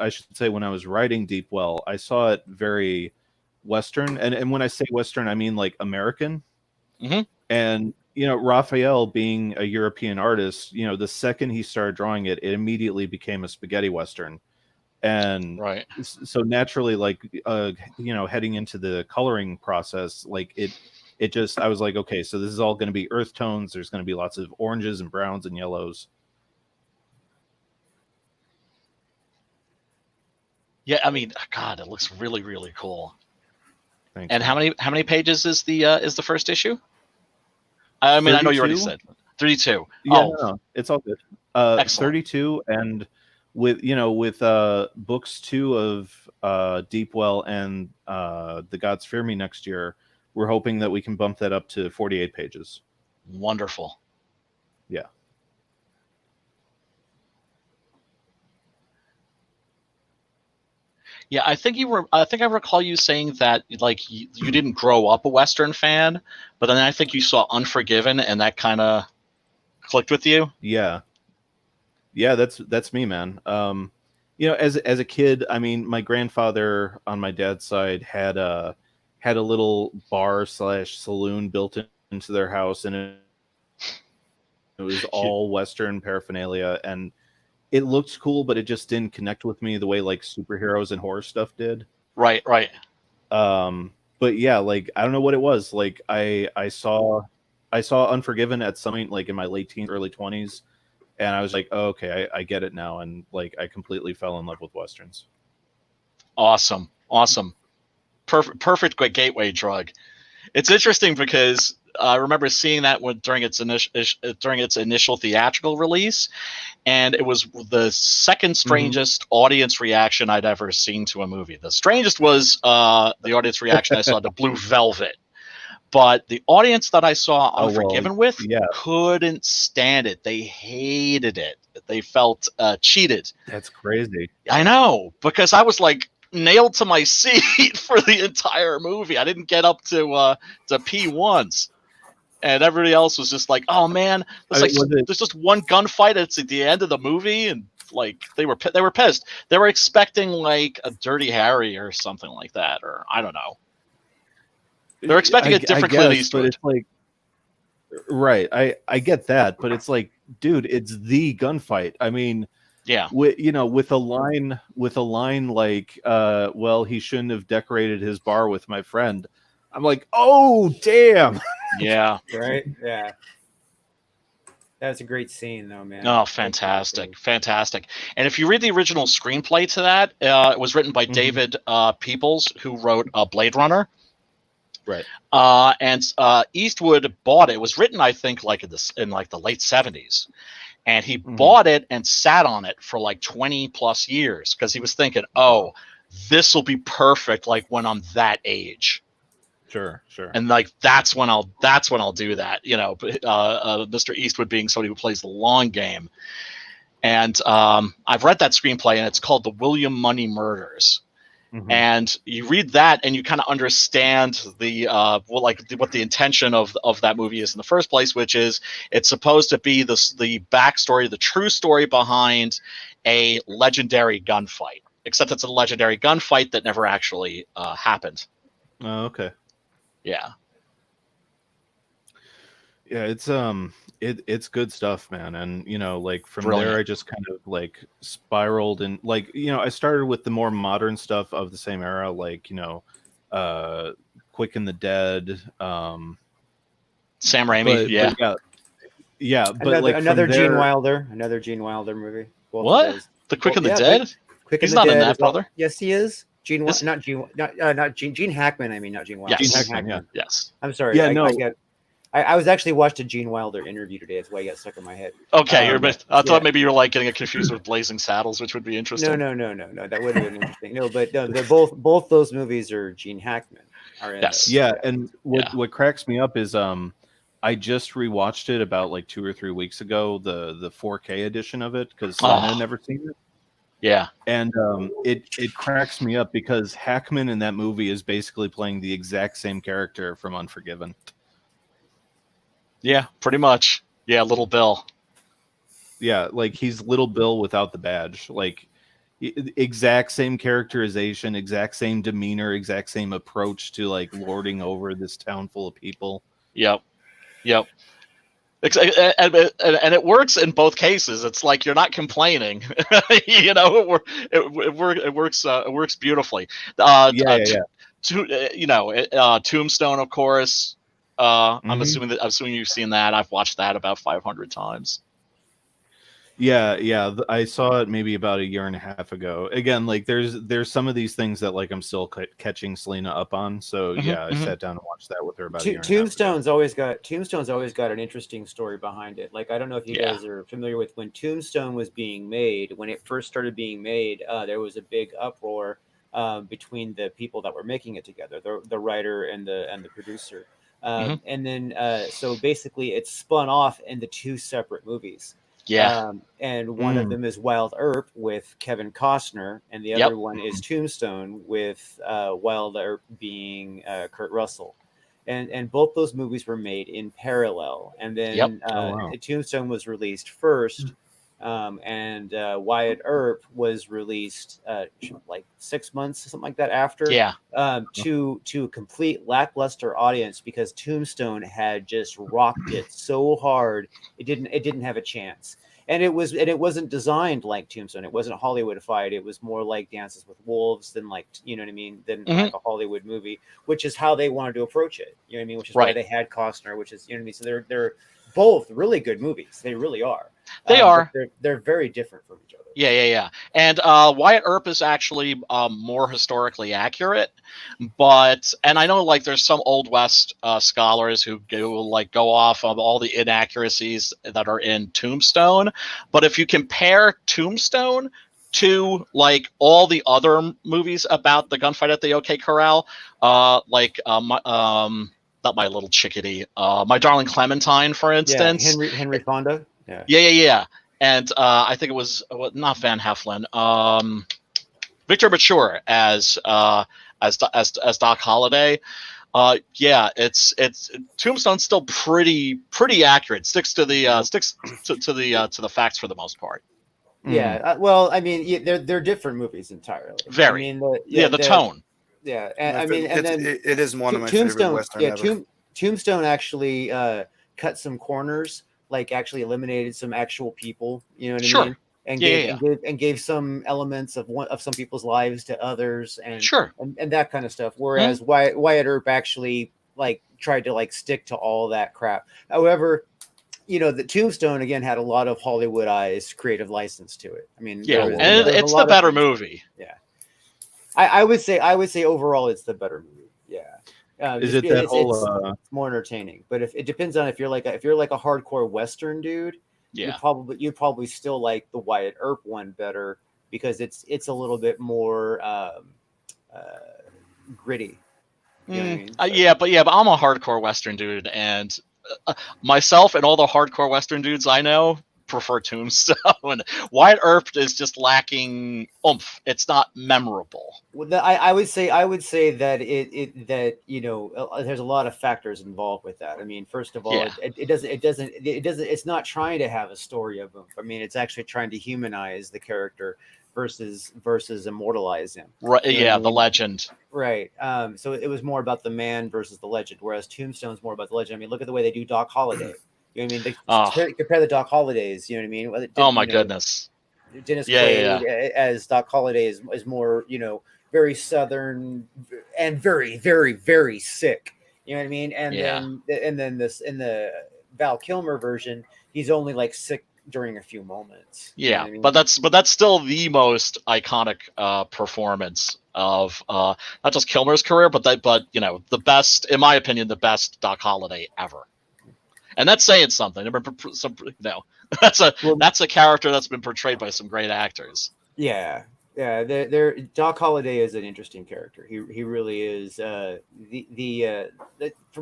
writing Deepwell, I saw it very Western, and when I say Western, I mean like American. And Raphael, being a European artist, the second he started drawing it, it immediately became a spaghetti Western. And so naturally, like heading into the coloring process, like it just, I was like, okay, so this is all going to be earth tones. There's going to be lots of oranges and browns and yellows. Yeah, I mean, God, it looks really, really cool. Thanks, and man. how many pages is the first issue? I mean, 32? I know you already said 32. Yeah, no, it's all good. Excellent. 32, and with books 2 of Deepwell and The Gods Fear Me next year, we're hoping that we can bump that up to 48 pages. Wonderful. Yeah. Yeah, I think I recall you saying that like you didn't grow up a Western fan, but then I think you saw Unforgiven and that kind of clicked with you. Yeah, that's me, man. As a kid, I mean, my grandfather on my dad's side had a little bar / saloon built into their house, and it was all Western paraphernalia, and it looked cool, but it just didn't connect with me the way like superheroes and horror stuff did. Right. But yeah, like I don't know what it was. Like I saw Unforgiven at some point, like in my late teens, early 20s, and I was like, oh, okay, I get it now, and like I completely fell in love with Westerns. Awesome. Perfect gateway drug. It's interesting because I remember seeing that during its initial theatrical release, and it was the second strangest audience reaction I'd ever seen to a movie. The strangest was the audience reaction I saw to Blue Velvet, but the audience that I saw Unforgiven couldn't stand it. They hated it. They felt cheated. That's crazy. I know, because I was like nailed to my seat for the entire movie. I didn't get up to P once, and everybody else was just like, "Oh man, there's just one gunfight. It's at the end of the movie," and like they were pissed. They were expecting like a Dirty Harry or something like that, or I don't know. They're expecting a different Clint Eastwood. But it's like, right? I get that, but it's like, dude, it's the gunfight. I mean, yeah, with a line like, well, he shouldn't have decorated his bar with my friend. I'm like, oh damn. Yeah. Right. Yeah. That's a great scene, though, man. Oh, fantastic. And if you read the original screenplay to that, it was written by David Peoples, who wrote Blade Runner. Right. And Eastwood bought it. It was written, I think, like in like the late 70s. And he bought it and sat on it for like 20 plus years because he was thinking, oh, this will be perfect like when I'm that age. Sure. And like that's when I'll do that, Mr. Eastwood being somebody who plays the long game. And I've read that screenplay, and it's called The William Money Murders. And you read that, and you kind of understand the what the intention of that movie is in the first place, which is it's supposed to be the backstory, the true story behind a legendary gunfight. Except it's a legendary gunfight that never actually happened. Oh, okay. Yeah. Yeah, it's good stuff, man. And like from Brilliant. there I just kind of like spiraled, and like I started with the more modern stuff of the same era, like Quick and the Dead, Sam Raimi. But like another Gene Wilder movie. What? The Quick and the Dead? He's not in that, brother. Yes, he is. Gene Hackman. I mean, not Gene Wilder. Yes. Gene Hackman. Yeah. Yes. I'm sorry. Yeah, no. I was actually watched a Gene Wilder interview today. That's why he got stuck in my head. Okay, I thought maybe you were like getting it confused with Blazing Saddles, which would be interesting. No. That would have been interesting. No, but they're both those movies are Gene Hackman. Yes. Yeah, and what cracks me up is I just rewatched it about like 2 or 3 weeks ago, the 4K edition of it, because Selena had never seen it. Yeah. And it cracks me up because Hackman in that movie is basically playing the exact same character from Unforgiven. Yeah, pretty much. Yeah, Little Bill. Yeah, like he's Little Bill without the badge. Like exact same characterization, exact same demeanor, exact same approach to like lording over this town full of people. Yep. And it works in both cases. It's like you're not complaining. It works beautifully. Tombstone, of course. I'm assuming you've seen that. I've watched that about 500 times. Yeah. I saw it maybe about 1.5 years ago. Again, like there's some of these things that like I'm still catching Selena up on. So I sat down and watched that with her about 1.5 years ago. Tombstone's always got an interesting story behind it. Like I don't know if you guys are familiar with when Tombstone was being made. When it first started being made, there was a big uproar between the people that were making it together, the writer and the producer. And then so basically it spun off into 2 separate movies. Yeah. And one of them is Wild Earp with Kevin Costner, and the other one is Tombstone with Wild Earp being Kurt Russell. And both those movies were made in parallel. And then Tombstone was released first, and Wyatt Earp was released like 6 months, something like that after. To a complete lackluster audience because Tombstone had just rocked it so hard it didn't have a chance. And it wasn't designed like Tombstone. It wasn't Hollywoodified. It was more like Dances with Wolves than like, you know what I mean, than like a Hollywood movie, which is how they wanted to approach it. You know what I mean? Which is why they had Costner, which is, you know what I mean? So they're both really good movies. They really are. They are. They're very different from each other. Yeah. And Wyatt Earp is actually more historically accurate, and I know like there's some Old West scholars who go off of all the inaccuracies that are in Tombstone. But if you compare Tombstone to like all the other movies about the gunfight at the OK Corral, not My Little Chickadee, My Darling Clementine, for instance. Henry Fonda. Yeah. And I think it was not Van Heflin. Victor Mature as Doc Holliday. Yeah, it's Tombstone's still pretty accurate. Sticks to the facts for the most part. Yeah. Well, I mean, they're different movies entirely. Very. I mean, The tone. Yeah, and I mean, and then it is one of my Tombstone, favorite Western ever. Tombstone actually cut some corners, like actually eliminated some actual people. You know what I mean? And gave some elements of some people's lives to others, and and that kind of stuff. Whereas Wyatt Earp actually like tried to like stick to all that crap. However, you know, the Tombstone again had a lot of Hollywoodized creative license to it. I mean, and it's the better movie. Yeah. I would say overall it's the better movie. Yeah. Is it that whole? It's more entertaining, but if it depends on if you're like a hardcore Western dude, you'd probably still like the Wyatt Earp one better because it's a little bit more gritty. You know what I mean? But I'm a hardcore Western dude, and myself and all the hardcore Western dudes I know prefer Tombstone. Wyatt Earp is just lacking oomph. It's not memorable. Well, I would say that that you know there's a lot of factors involved with that. I mean, first of all, it's not trying to have a story of oomph. I mean, it's actually trying to humanize the character versus immortalize him. Right? Yeah, the legend. Right. So it was more about the man versus the legend, whereas Tombstone's more about the legend. I mean, look at the way they do Doc Holliday. You know what I mean? Compare the Doc Hollidays. You know what I mean? Oh my goodness. Dennis Quaid as Doc Holliday is more, you know, very Southern and very, very, very sick. You know what I mean? And then this in the Val Kilmer version, he's only like sick during a few moments. Yeah, you know what I mean? but that's still the most iconic performance of not just Kilmer's career, but you know, the best, in my opinion, the best Doc Holliday ever. And that's saying something. That's a character that's been portrayed by some great actors. Yeah. Doc Holliday is an interesting character. He really is. From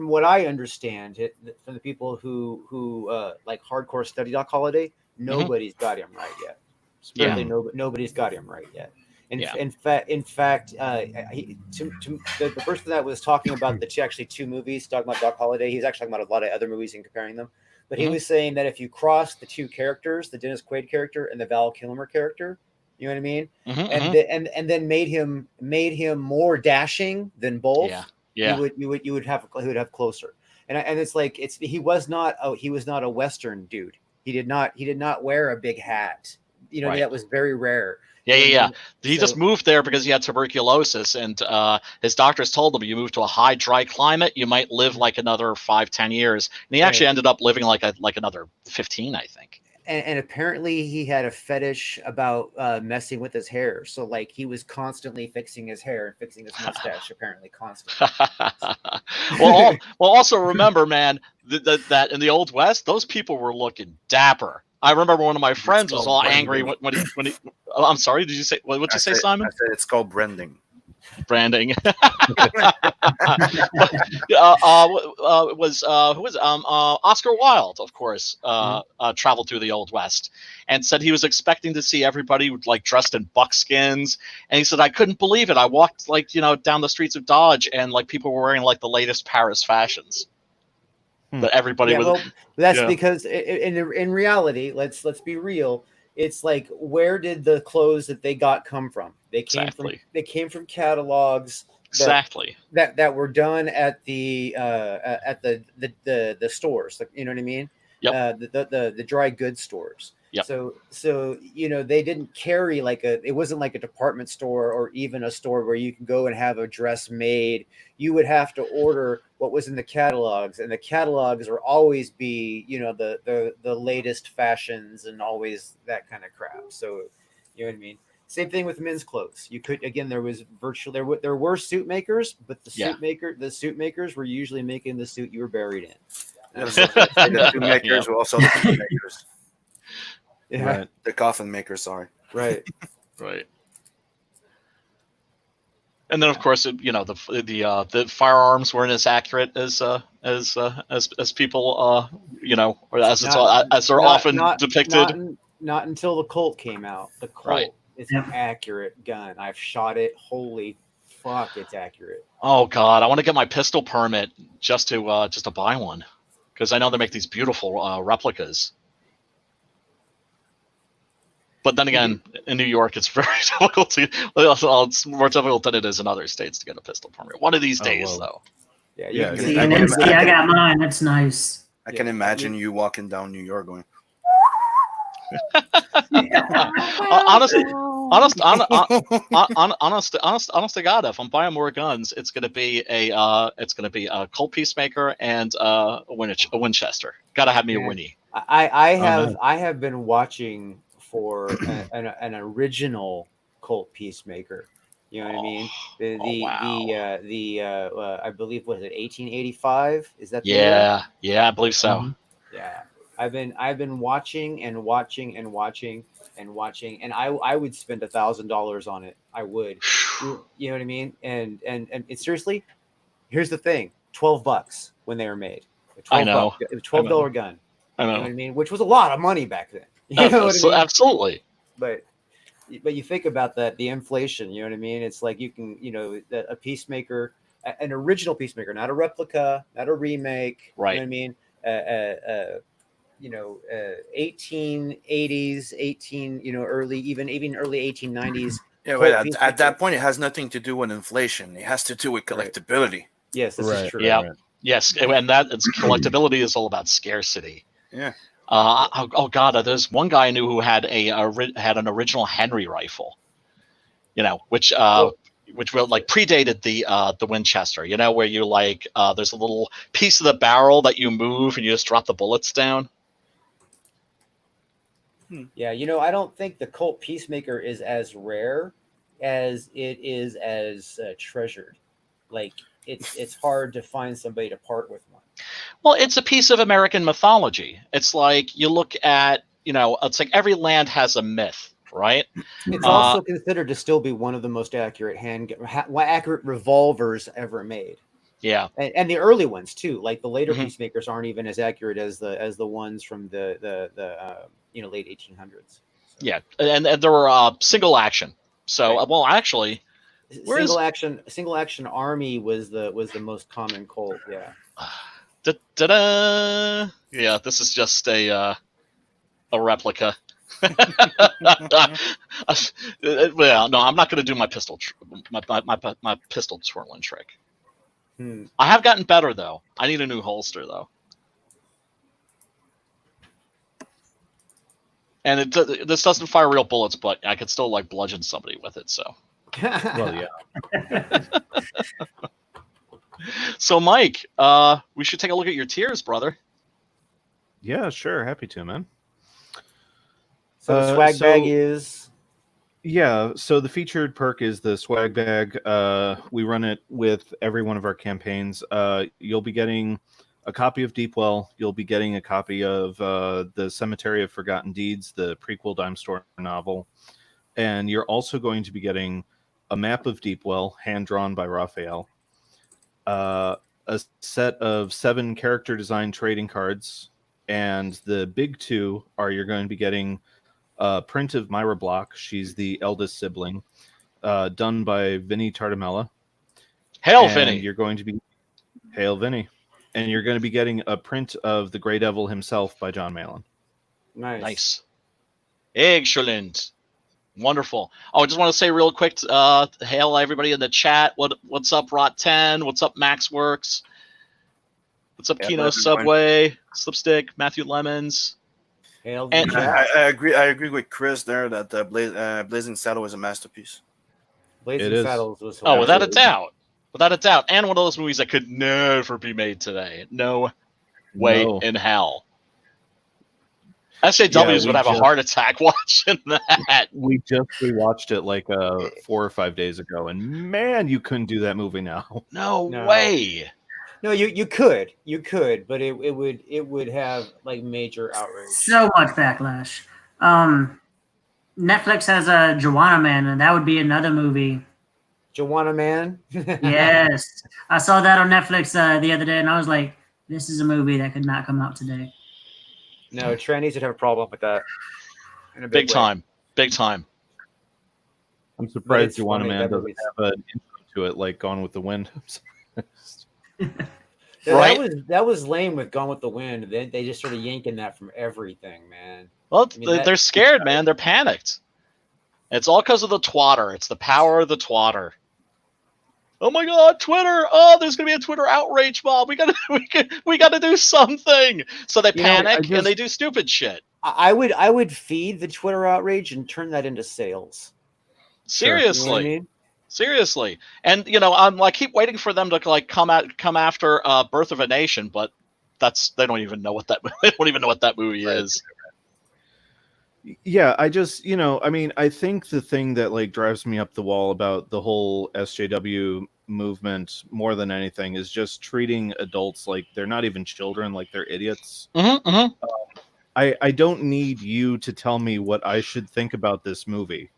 what I understand, from the people who like hardcore study Doc Holliday, nobody's got him right yet. Nobody's got him right yet. In fact, the person that was talking about the two movies, talking about Doc Holliday, he's actually talking about a lot of other movies and comparing them. But he was saying that if you cross the two characters, the Dennis Quaid character and the Val Kilmer character, you know what I mean, and then made him more dashing than both, you would have closer. And it's like he was not a Western dude. He did not wear a big hat. You know, that was very rare. Yeah. He just moved there because he had tuberculosis, and his doctors told him, you move to a high, dry climate, you might live like another 5-10 years. And he actually ended up living like another 15, I think. And apparently he had a fetish about messing with his hair. So like he was constantly fixing his hair and fixing his mustache, apparently constantly. well, also remember, man, that in the Old West, those people were looking dapper. I remember one of my friends was all angry when he. I'm sorry. Did you say what'd you say, Simon? I said it's called branding. Branding. Oscar Wilde, of course, traveled through the Old West and said he was expecting to see everybody like dressed in buckskins, and he said I couldn't believe it. I walked down the streets of Dodge, and like people were wearing like the latest Paris fashions. But everybody was. Well, that's because in reality, let's be real. It's like, where did the clothes that they got come from? They came from catalogs that were done at the stores. You know what I mean? Yep. The dry goods stores. Yep. So you know, they didn't carry it wasn't like a department store or even a store where you can go and have a dress made. You would have to order what was in the catalogs, and the catalogs will always be, you know, the latest fashions and always that kind of crap. So you know what I mean? Same thing with men's clothes. You could, again, there were suit makers, but the suit makers were usually making the suit you were buried in. The suit makers were also the suit makers. Yeah. Right. The coffin makers, sorry. Right. Right. And then, of course, the firearms weren't as accurate as people, or as they're often depicted. Not until the Colt came out. The Colt It's an accurate gun. I've shot it. Holy fuck, it's accurate. Oh God, I want to get my pistol permit just to buy one, because I know they make these beautiful replicas. But then again, in New York, it's very difficult to. It's more difficult than it is in other states to get a pistol permit. One of these days, though. Yeah, Yeah, See, and then, see, I got mine. That's nice. I can imagine you walking down New York going. Honest to God, if I'm buying more guns, it's gonna be a Colt Peacemaker and a Winchester. Gotta have me a Winnie. I have been watching for an original Colt Peacemaker. You know what I mean? I believe, was it 1885? Is that the year? Yeah, I believe so. Mm-hmm. Yeah. I've been watching, and I would spend $1,000 on it. I would. You know what I mean? And it's seriously, here's the thing: $12 when they were made. I know. It was $12 gun. I know. You know what I mean? Which was a lot of money back then. You know what I mean? Absolutely. But you think about that, the inflation. You know what I mean? It's like you can, a Peacemaker, an original Peacemaker, not a replica, not a remake. Right. You know what I mean? 1880s, early 1890s. Yeah, but at that point, it has nothing to do with inflation. It has to do with collectability. Yes, this is true. Yeah. Right. Yes, and collectability is all about scarcity. Yeah. Oh God, there's one guy I knew who had an original Henry rifle. Which predated the Winchester. Where you there's a little piece of the barrel that you move and you just drop the bullets down. Yeah, I don't think the Colt Peacemaker is as rare as it is as treasured. Like it's hard to find somebody to part with one. Well, it's a piece of American mythology. It's like you look at, it's like every land has a myth, right? It's also considered to still be one of the most accurate accurate revolvers ever made. Yeah, and the early ones too. Like the later Peacemakers aren't even as accurate as the ones from the late 1800s. So. Yeah, and there were single action. So right. Well, actually, single action army was the most common Colt. Yeah. Da-da-da. Yeah, this is just a replica. Well, no, I'm not going to do my pistol my pistol twirling trick. I have gotten better though. I need a new holster though. And this doesn't fire real bullets, but I could still bludgeon somebody with it. So. Well, yeah. So, Mike, we should take a look at your tiers, brother. Yeah, sure. Happy to, man. So the swag bag is... Yeah, so the featured perk is the swag bag. We run it with every one of our campaigns. You'll be getting a copy of Deepwell. You'll be getting a copy of the Cemetery of Forgotten Deeds, the prequel Dime Store novel. And you're also going to be getting a map of Deepwell, hand-drawn by Raphael. A set of 7 character design trading cards. And the big two are you're going to be getting a print of Myra Block. She's the eldest sibling, done by Vinny Tartamella. Hail, Vinny! You're going to be Hail, Vinny, and you're going to be getting a print of the Grey Devil himself by John Malin. Nice. Excellent. Wonderful. Oh, I just want to say real quick, hail everybody in the chat. What's up, Rot10? What's up, Maxworks? What's up, Kino Subway, Slipstick, Matthew Lemons? And I agree with Chris there that Blazing Saddle is a masterpiece. Blazing Saddles was without a doubt. Without a doubt. And one of those movies that could never be made today. No way in hell. SJWs would have a heart attack watching that. We just rewatched it 4 or 5 days ago, and man, you couldn't do that movie now. No way. No, you could, but it would have major outrage. So much backlash. Netflix has a Joanna Man, and that would be another movie. Joanna Man? Yes. I saw that on Netflix the other day, and I was like, this is a movie that could not come out today. No, trannies would have a problem with that. Big time. I'm surprised funny, Juana Man that doesn't movie's- have an intro to it like Gone with the Wind. Yeah, Right? that was lame with Gone with the Wind. They just started yanking that from everything, man. Well, I mean, they're scared, man. They're panicked. It's all because of the twatter. It's the power of the twatter. Oh my God, Twitter! Oh, there's gonna be a Twitter outrage mob. We gotta do something. So they panic and they do stupid shit. I would feed the Twitter outrage and turn that into sales. Seriously. You know what I mean? Seriously. And I'm like keep waiting for them to like come after Birth of a Nation, but they don't even know what that movie is. Yeah, I just, I mean, I think the thing that like drives me up the wall about the whole SJW movement more than anything is just treating adults like they're not even children, like they're idiots. I don't need you to tell me what I should think about this movie.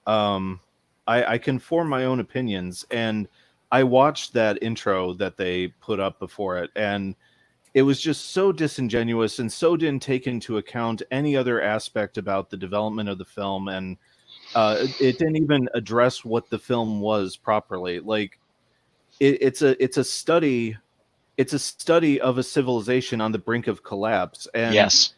I can form my own opinions, and I watched that intro that they put up before it, and it was just so disingenuous and so didn't take into account any other aspect about the development of the film, and it didn't even address what the film was properly. Like it's a study of a civilization on the brink of collapse, and yes.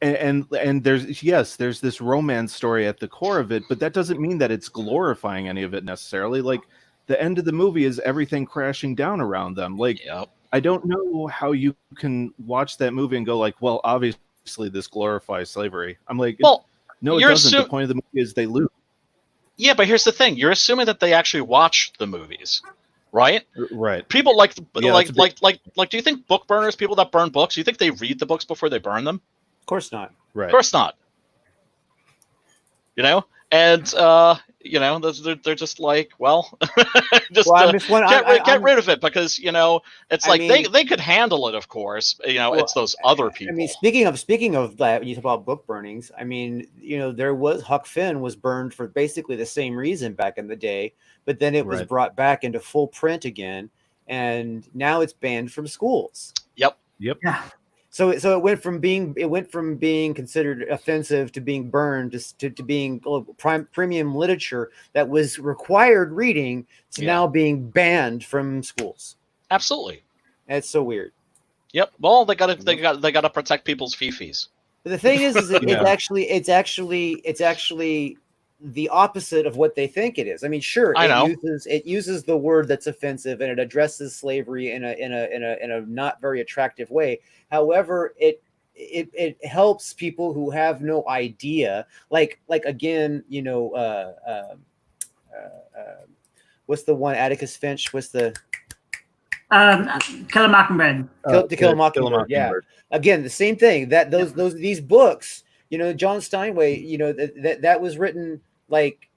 And there's this romance story at the core of it, but that doesn't mean that it's glorifying any of it necessarily. Like the end of the movie is everything crashing down around them. Like I don't know how you can watch that movie and go like, well, obviously this glorifies slavery. I'm like, well, no, it doesn't. The point of the movie is they lose. Yeah, but here's the thing: you're assuming that they actually watch the movies, right? Right. People like. Do you think book burners, people that burn books, do you think they read the books before they burn them? Of course not. Right. Of course not. And they're just like, well, get rid of it because it's like they could handle it. Of course, it's those other people. I mean, speaking of that, when you talk about book burnings, I mean, there was Huck Finn was burned for basically the same reason back in the day, but then it was brought back into full print again, and now it's banned from schools. Yep. Yeah. So it went from being considered offensive to being burned to being premium literature that was required reading to now being banned from schools. Absolutely. That's so weird. Yep. Well, they gotta protect people's fifis. But the thing is it's actually the opposite of what they think it is. I mean, sure, it uses the word that's offensive and it addresses slavery in a not very attractive way. However, it helps people who have no idea. Like again, what's the one Atticus Finch? What's the Kill a Mockingbird. To Kill a Mockingbird. Yeah. Again, the same thing. That these books, John Steinway, that was written. Like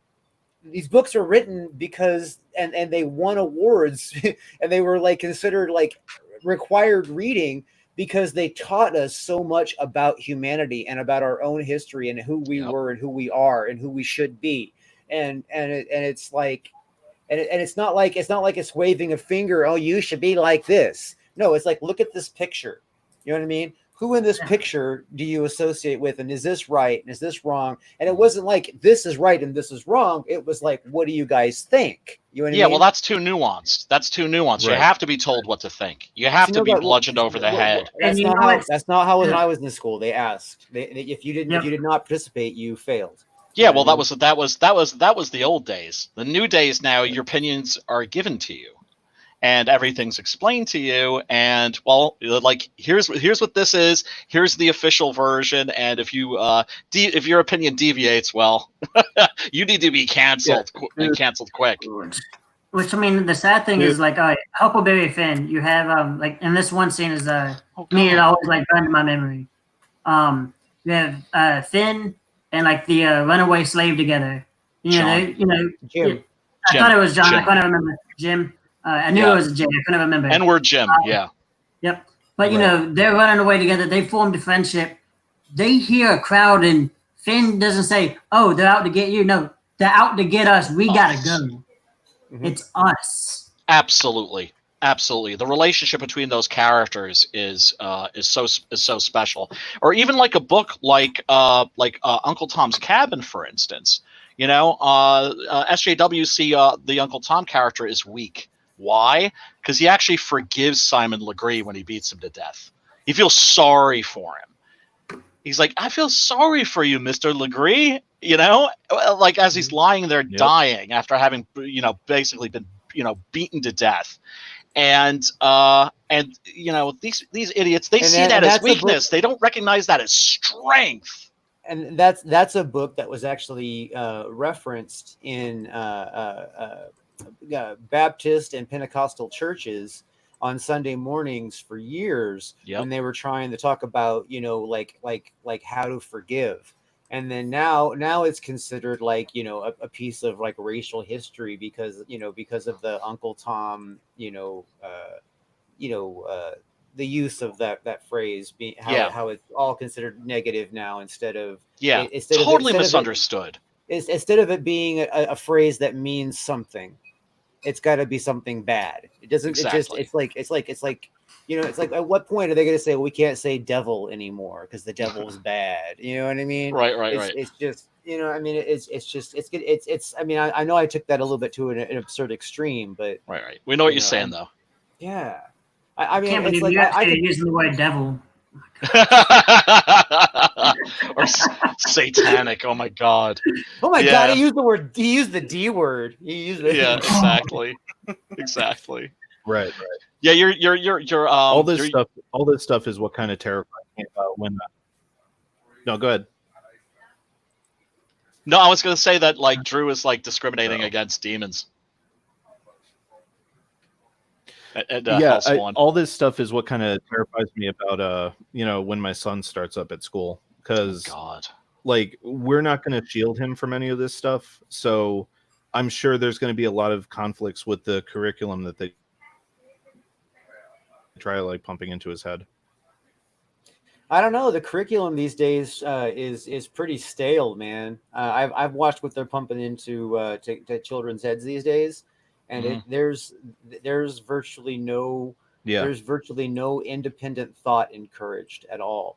these books are written because and they won awards and they were like considered like required reading because they taught us so much about humanity and about our own history and who we were and who we are and who we should be. And it's like and it's not like it's waving a finger, oh, you should be like this. No, it's like, look at this picture. You know what I mean? Who in this picture do you associate with? And is this right? And is this wrong? And it wasn't like this is right and this is wrong. It was like, what do you guys think? You know what I mean? Well, that's too nuanced. Right. You have to be told what to think. You have to be bludgeoned over the head. That's not how when I was in school. They asked if you did not participate, you failed. Yeah, well, that was the old days. The new days now, your opinions are given to you. And everything's explained to you, and well, like here's what this is. Here's the official version, and if your opinion deviates, well, you need to be canceled and canceled quick. Which I mean, the sad thing is like, Huckleberry Finn. You have like in this one scene is me. It always like burned in my memory. You have Finn and like the runaway slave together. Jim. I thought it was John. I couldn't remember Jim. I knew it was a J. I couldn't remember. And we're Jim, Yep. But, they're running away together. They formed a friendship. They hear a crowd, and Finn doesn't say, oh, they're out to get you. No, they're out to get us. We got to go. Mm-hmm. It's us. Absolutely. Absolutely. The relationship between those characters is so special. Or even like a book like Uncle Tom's Cabin, for instance. You know, SJW see the Uncle Tom character is weak. Why? Because he actually forgives Simon Legree when he beats him to death. He feels sorry for him. He's like, I feel sorry for you, Mr. Legree. You know, like as he's lying there dying after having, basically been, beaten to death. And you know, these idiots, they see that as weakness. They don't recognize that as strength. And that's a book that was actually referenced in Baptist and Pentecostal churches on Sunday mornings for years when they were trying to talk about, like how to forgive. And then now it's considered like, a piece of like racial history because of the Uncle Tom, the use of that phrase being how it's all considered negative now instead of totally misunderstood. Instead of it being a phrase that means something, it's got to be something bad. It doesn't. Exactly. It's like it's like at what point are they going to say, well, we can't say devil anymore because the devil's bad? You know what I mean? Right. It's just it's I mean I know I took that a little bit to an absurd extreme, but right. We know what you're saying though. Yeah. I mean, can't it's believe like you actually using the word devil. Or satanic. Oh my god. Oh my god, he used the word. He used the D word. He used it. Yeah, exactly. Right. Yeah, you're all this stuff is what kind of terrifies me about when. No, go ahead. No, I was gonna say that like Drew is like discriminating against demons. All this stuff is what kind of terrifies me about when my son starts up at school, because like we're not going to shield him from any of this stuff, so I'm sure there's going to be a lot of conflicts with the curriculum that they try like pumping into his head. I don't know. The curriculum these days is pretty stale, man. I've watched what they're pumping into to children's heads these days. And there's virtually no independent thought encouraged at all,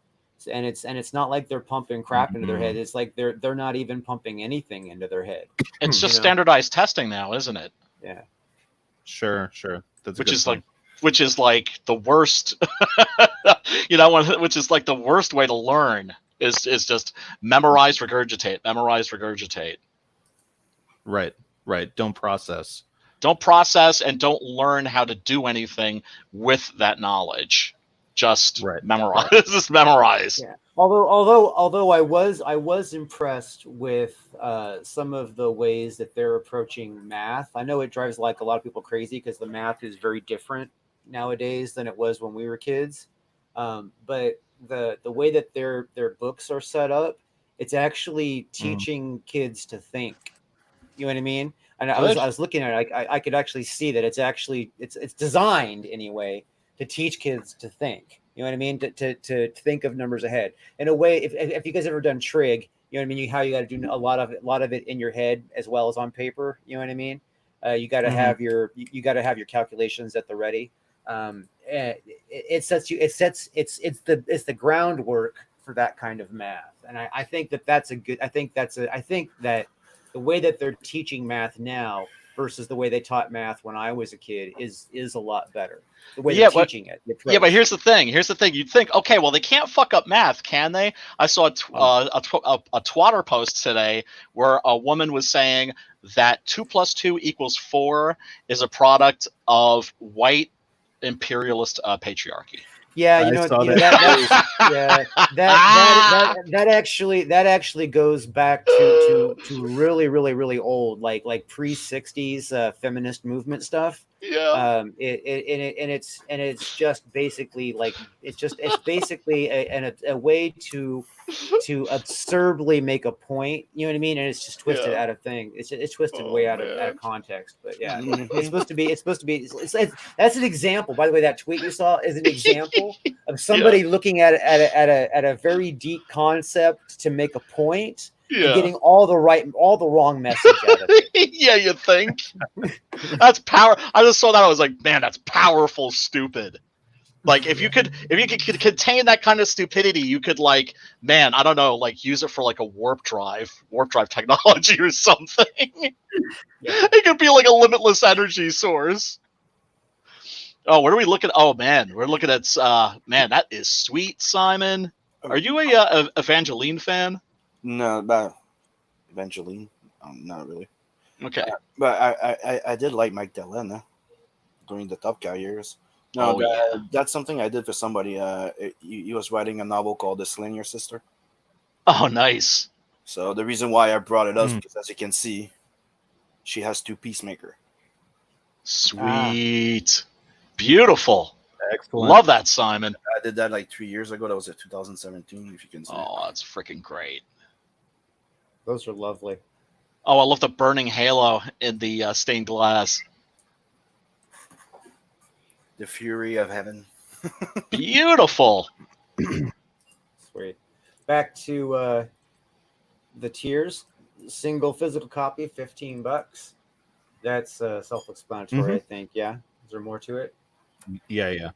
and it's not like they're pumping crap into their head. It's like they're not even pumping anything into their head. It's just standardized testing now, isn't it? Yeah, sure. That's which is like the worst. Which is like the worst way to learn is just memorize, regurgitate. Right. Don't process. Don't process and don't learn how to do anything with that knowledge. Just memorize. Just memorize. Yeah. Although I was impressed with some of the ways that they're approaching math. I know it drives like a lot of people crazy because the math is very different nowadays than it was when we were kids. But the way that their books are set up, it's actually teaching kids to think. You know what I mean? And I was looking at it. I could actually see that it's designed anyway to teach kids to think. You know what I mean? To think of numbers ahead in a way. If you guys ever done trig, you know what I mean. How you got to do a lot of it in your head as well as on paper. You know what I mean? You got to have your calculations at the ready. It's the groundwork for that kind of math, and I think that the way that they're teaching math now versus the way they taught math when I was a kid is a lot better. The way they're teaching it. Yeah, but here's the thing. You'd think, okay, well, they can't fuck up math, can they? I saw a Twitter post today where a woman was saying that 2 + 2 = 4 is a product of white imperialist patriarchy. Yeah, that actually goes back to really old, like pre-60s feminist movement stuff. Yeah. It's just basically like it's basically a way to absurdly make a point. You know what I mean? And it's just twisted out of thing. It's twisted way out of context. But yeah, it's supposed to be. That's an example. By the way, that tweet you saw is an example of somebody looking at a very deep concept to make a point. And getting all the wrong message out of it. Yeah, you think? That's power. I just saw that. I was like, man, that's powerful, stupid. Like if you could contain that kind of stupidity, you could like, man, I don't know, like use it for like a warp drive technology or something. It could be like a limitless energy source. Oh, what are we looking? Oh man, we're looking at man, that is sweet, Simon. Are you a Evangeline fan? No, about Evangeline, not really. Okay. But I did like Mike Delena during the Top Cow years. No, that's something I did for somebody. He was writing a novel called The Slaying Your Sister. Oh, nice. So the reason why I brought it up is because, as you can see, she has 2 Peacemaker. Sweet. Beautiful. Excellent. Love that, Simon. I did that like 3 years ago. That was in 2017, if you can see. Oh, that's freaking great. Those are lovely. Oh, I love the burning halo in the stained glass. The Fury of Heaven. Beautiful. Sweet. Back to the tiers. Single physical copy, $15. That's self-explanatory, I think. Yeah. Is there more to it? Yeah.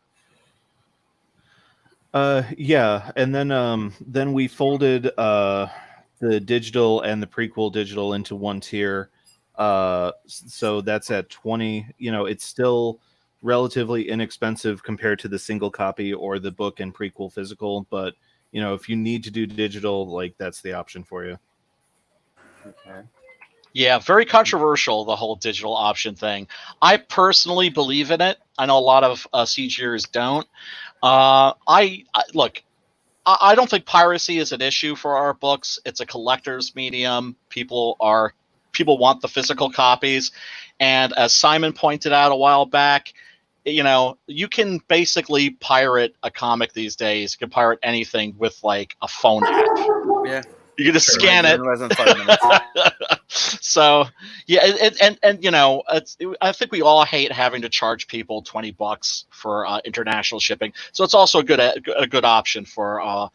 Yeah, and then we folded the digital and the prequel digital into one tier. So that's at 20. You know, it's still relatively inexpensive compared to the single copy or the book and prequel physical, but you know, if you need to do digital, like that's the option for you. Okay. Yeah, very controversial, the whole digital option thing. I personally believe in it. I know a lot of CGers don't. I look, I don't think piracy is an issue for our books. It's a collector's medium. People want the physical copies. And as Simon pointed out a while back, you know, you can basically pirate a comic these days. You can pirate anything with like a phone app. Yeah. You can just scan it. Less than 5 minutes. So yeah, and you know, I think we all hate having to charge people $20 for international shipping. So it's also a good option for our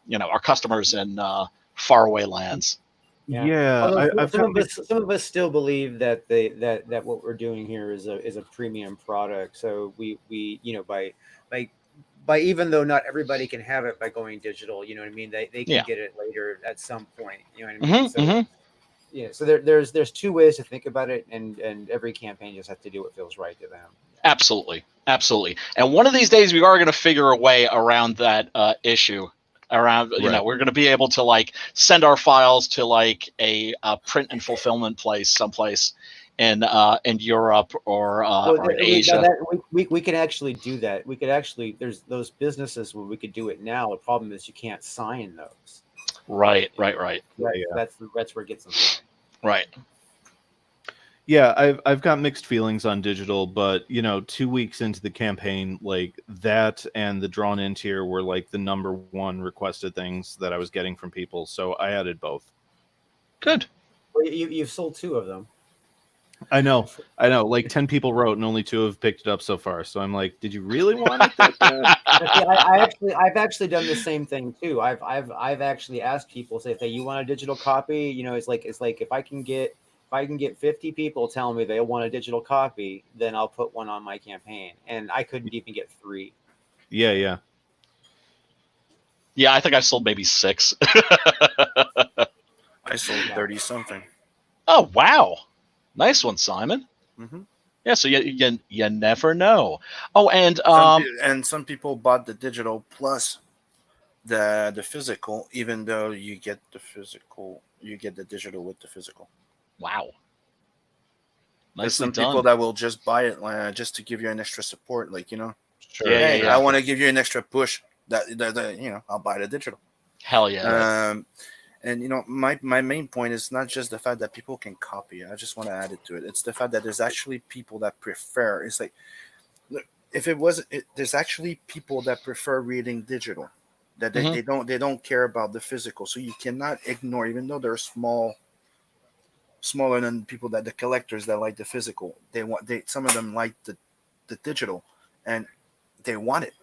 you know, our customers in faraway lands. Yeah, Although some of us still believe that that what we're doing here is a premium product. So we you know, by even though not everybody can have it by going digital, you know what I mean? They can get it later at some point. You know what I mean? So yeah, so there's 2 ways to think about it, and every campaign just has to do what feels right to them. Absolutely. And one of these days we are going to figure a way around that issue. Around, you know, we're going to be able to like send our files to like a print and fulfillment place someplace in Europe or in Asia. We could actually do that. We could actually, there's those businesses where we could do it now. The problem is you can't sign those. Right. That's where it gets them. Right. Yeah, I've got mixed feelings on digital, but you know, 2 weeks into the campaign, like that and the drawn in tier were like the number 1 requested things that I was getting from people, so I added both. Good. Well, you've sold 2 of them. I know. Like 10 people wrote, and only 2 have picked it up so far. So I'm like, did you really want it that bad? I've actually done the same thing too. I've actually asked people, say, if you want a digital copy, you know, it's like if I can get 50 people telling me they want a digital copy, then I'll put one on my campaign. And I couldn't even get 3. Yeah. Yeah, I think I sold maybe 6. I sold 30 something. Oh wow, nice one, Simon. Mm-hmm. Yeah, so you never know. Oh, and some people bought the digital plus the physical, even though you get the physical, you get the digital with the physical. Wow. There's some done. people that will just buy it just to give you an extra support, like, you know. Sure. Yeah. I want to give you an extra push. That you know, I'll buy the digital. Hell yeah. And you know, my main point is not just the fact that people can copy. I just want to add it to it. It's the fact that there's actually people that prefer. It's like, if it was, there's actually people that prefer reading digital. That they don't care about the physical. So you cannot ignore, even though they're smaller than people that the collectors that like the physical. Some of them like the digital, and they want it.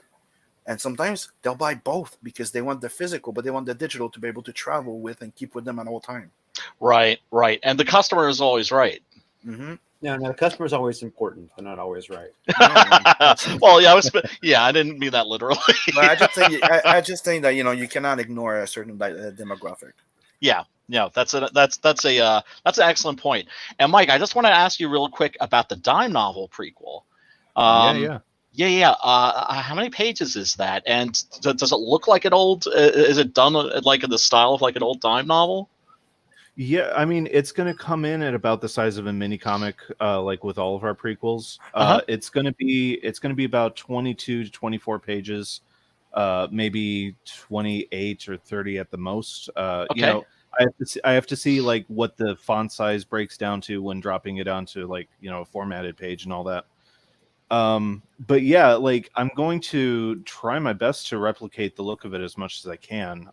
And sometimes they'll buy both because they want the physical, but they want the digital to be able to travel with and keep with them at all time. Right. And the customer is always right. Mm-hmm. No, the customer's always important, but not always right. Well, yeah, I didn't mean that literally. But I just think that you cannot ignore a certain demographic. Yeah, that's an excellent point. And Mike, I just want to ask you real quick about the Dye Novel Prequel. Yeah. How many pages is that? And does it look like an old? Is it done like in the style of like an old dime novel? Yeah, I mean, it's going to come in at about the size of a mini comic, like with all of our prequels. It's going to be about 22 to 24 pages, maybe 28 or 30 at the most. Okay. I have to see like what the font size breaks down to when dropping it onto like a formatted page and all that. But yeah, like I'm going to try my best to replicate the look of it as much as I can.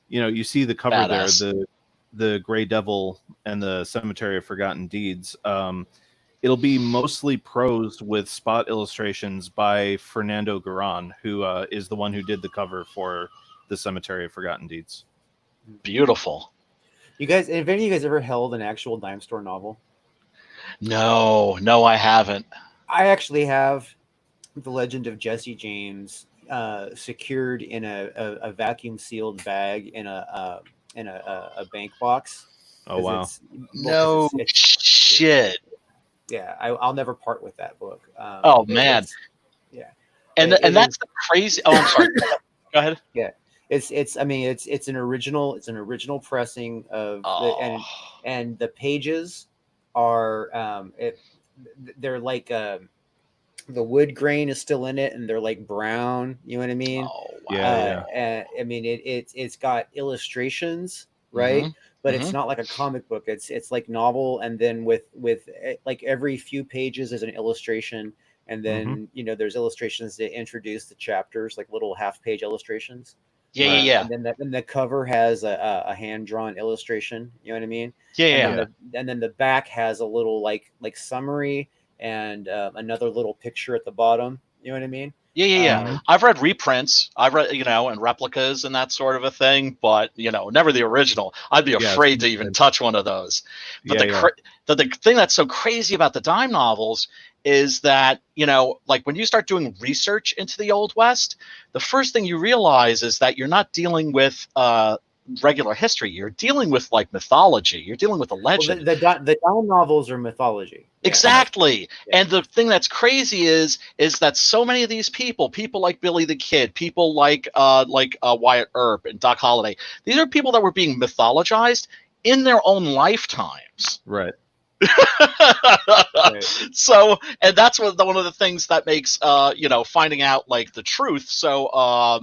You see the cover Badass. there, the Gray Devil and the Cemetery of Forgotten Deeds. It'll be mostly prose with spot illustrations by Fernando Garan, who is the one who did the cover for the Cemetery of Forgotten Deeds. Beautiful. You guys, have any of you guys ever held an actual dime store novel? No, I haven't. I actually have The Legend of Jesse James secured in a vacuum sealed bag in a bank box. Oh wow! No shit. Yeah, I'll never part with that book. Oh man. Yeah. And that's the crazy. Oh, I'm sorry. Go ahead. Yeah. It's an original pressing of and the pages are they're like the wood grain is still in it and they're like brown, you know what I mean? Oh, wow. Yeah. I mean it's got illustrations, right? Mm-hmm. But it's not like a comic book. It's like novel, and then with like every few pages is an illustration, and then there's illustrations that introduce the chapters, like little half-page illustrations. Yeah. And then the cover has a hand-drawn illustration. You know what I mean? Yeah. And then the back has a little like summary and another little picture at the bottom. You know what I mean? Yeah. I've read reprints. I've read, and replicas and that sort of a thing, but never the original. I'd be afraid to even touch one of those. But the thing that's so crazy about the dime novels is that, like when you start doing research into the Old West, the first thing you realize is that you're not dealing with regular history. You're dealing with like mythology. You're dealing with a legend. Well, the dime novels are mythology. Exactly. Yeah. And the thing that's crazy is that so many of these people like Billy the Kid, people like Wyatt Earp and Doc Holliday, these are people that were being mythologized in their own lifetimes. Right. Right. So, and that's one of the things that makes finding out like the truth so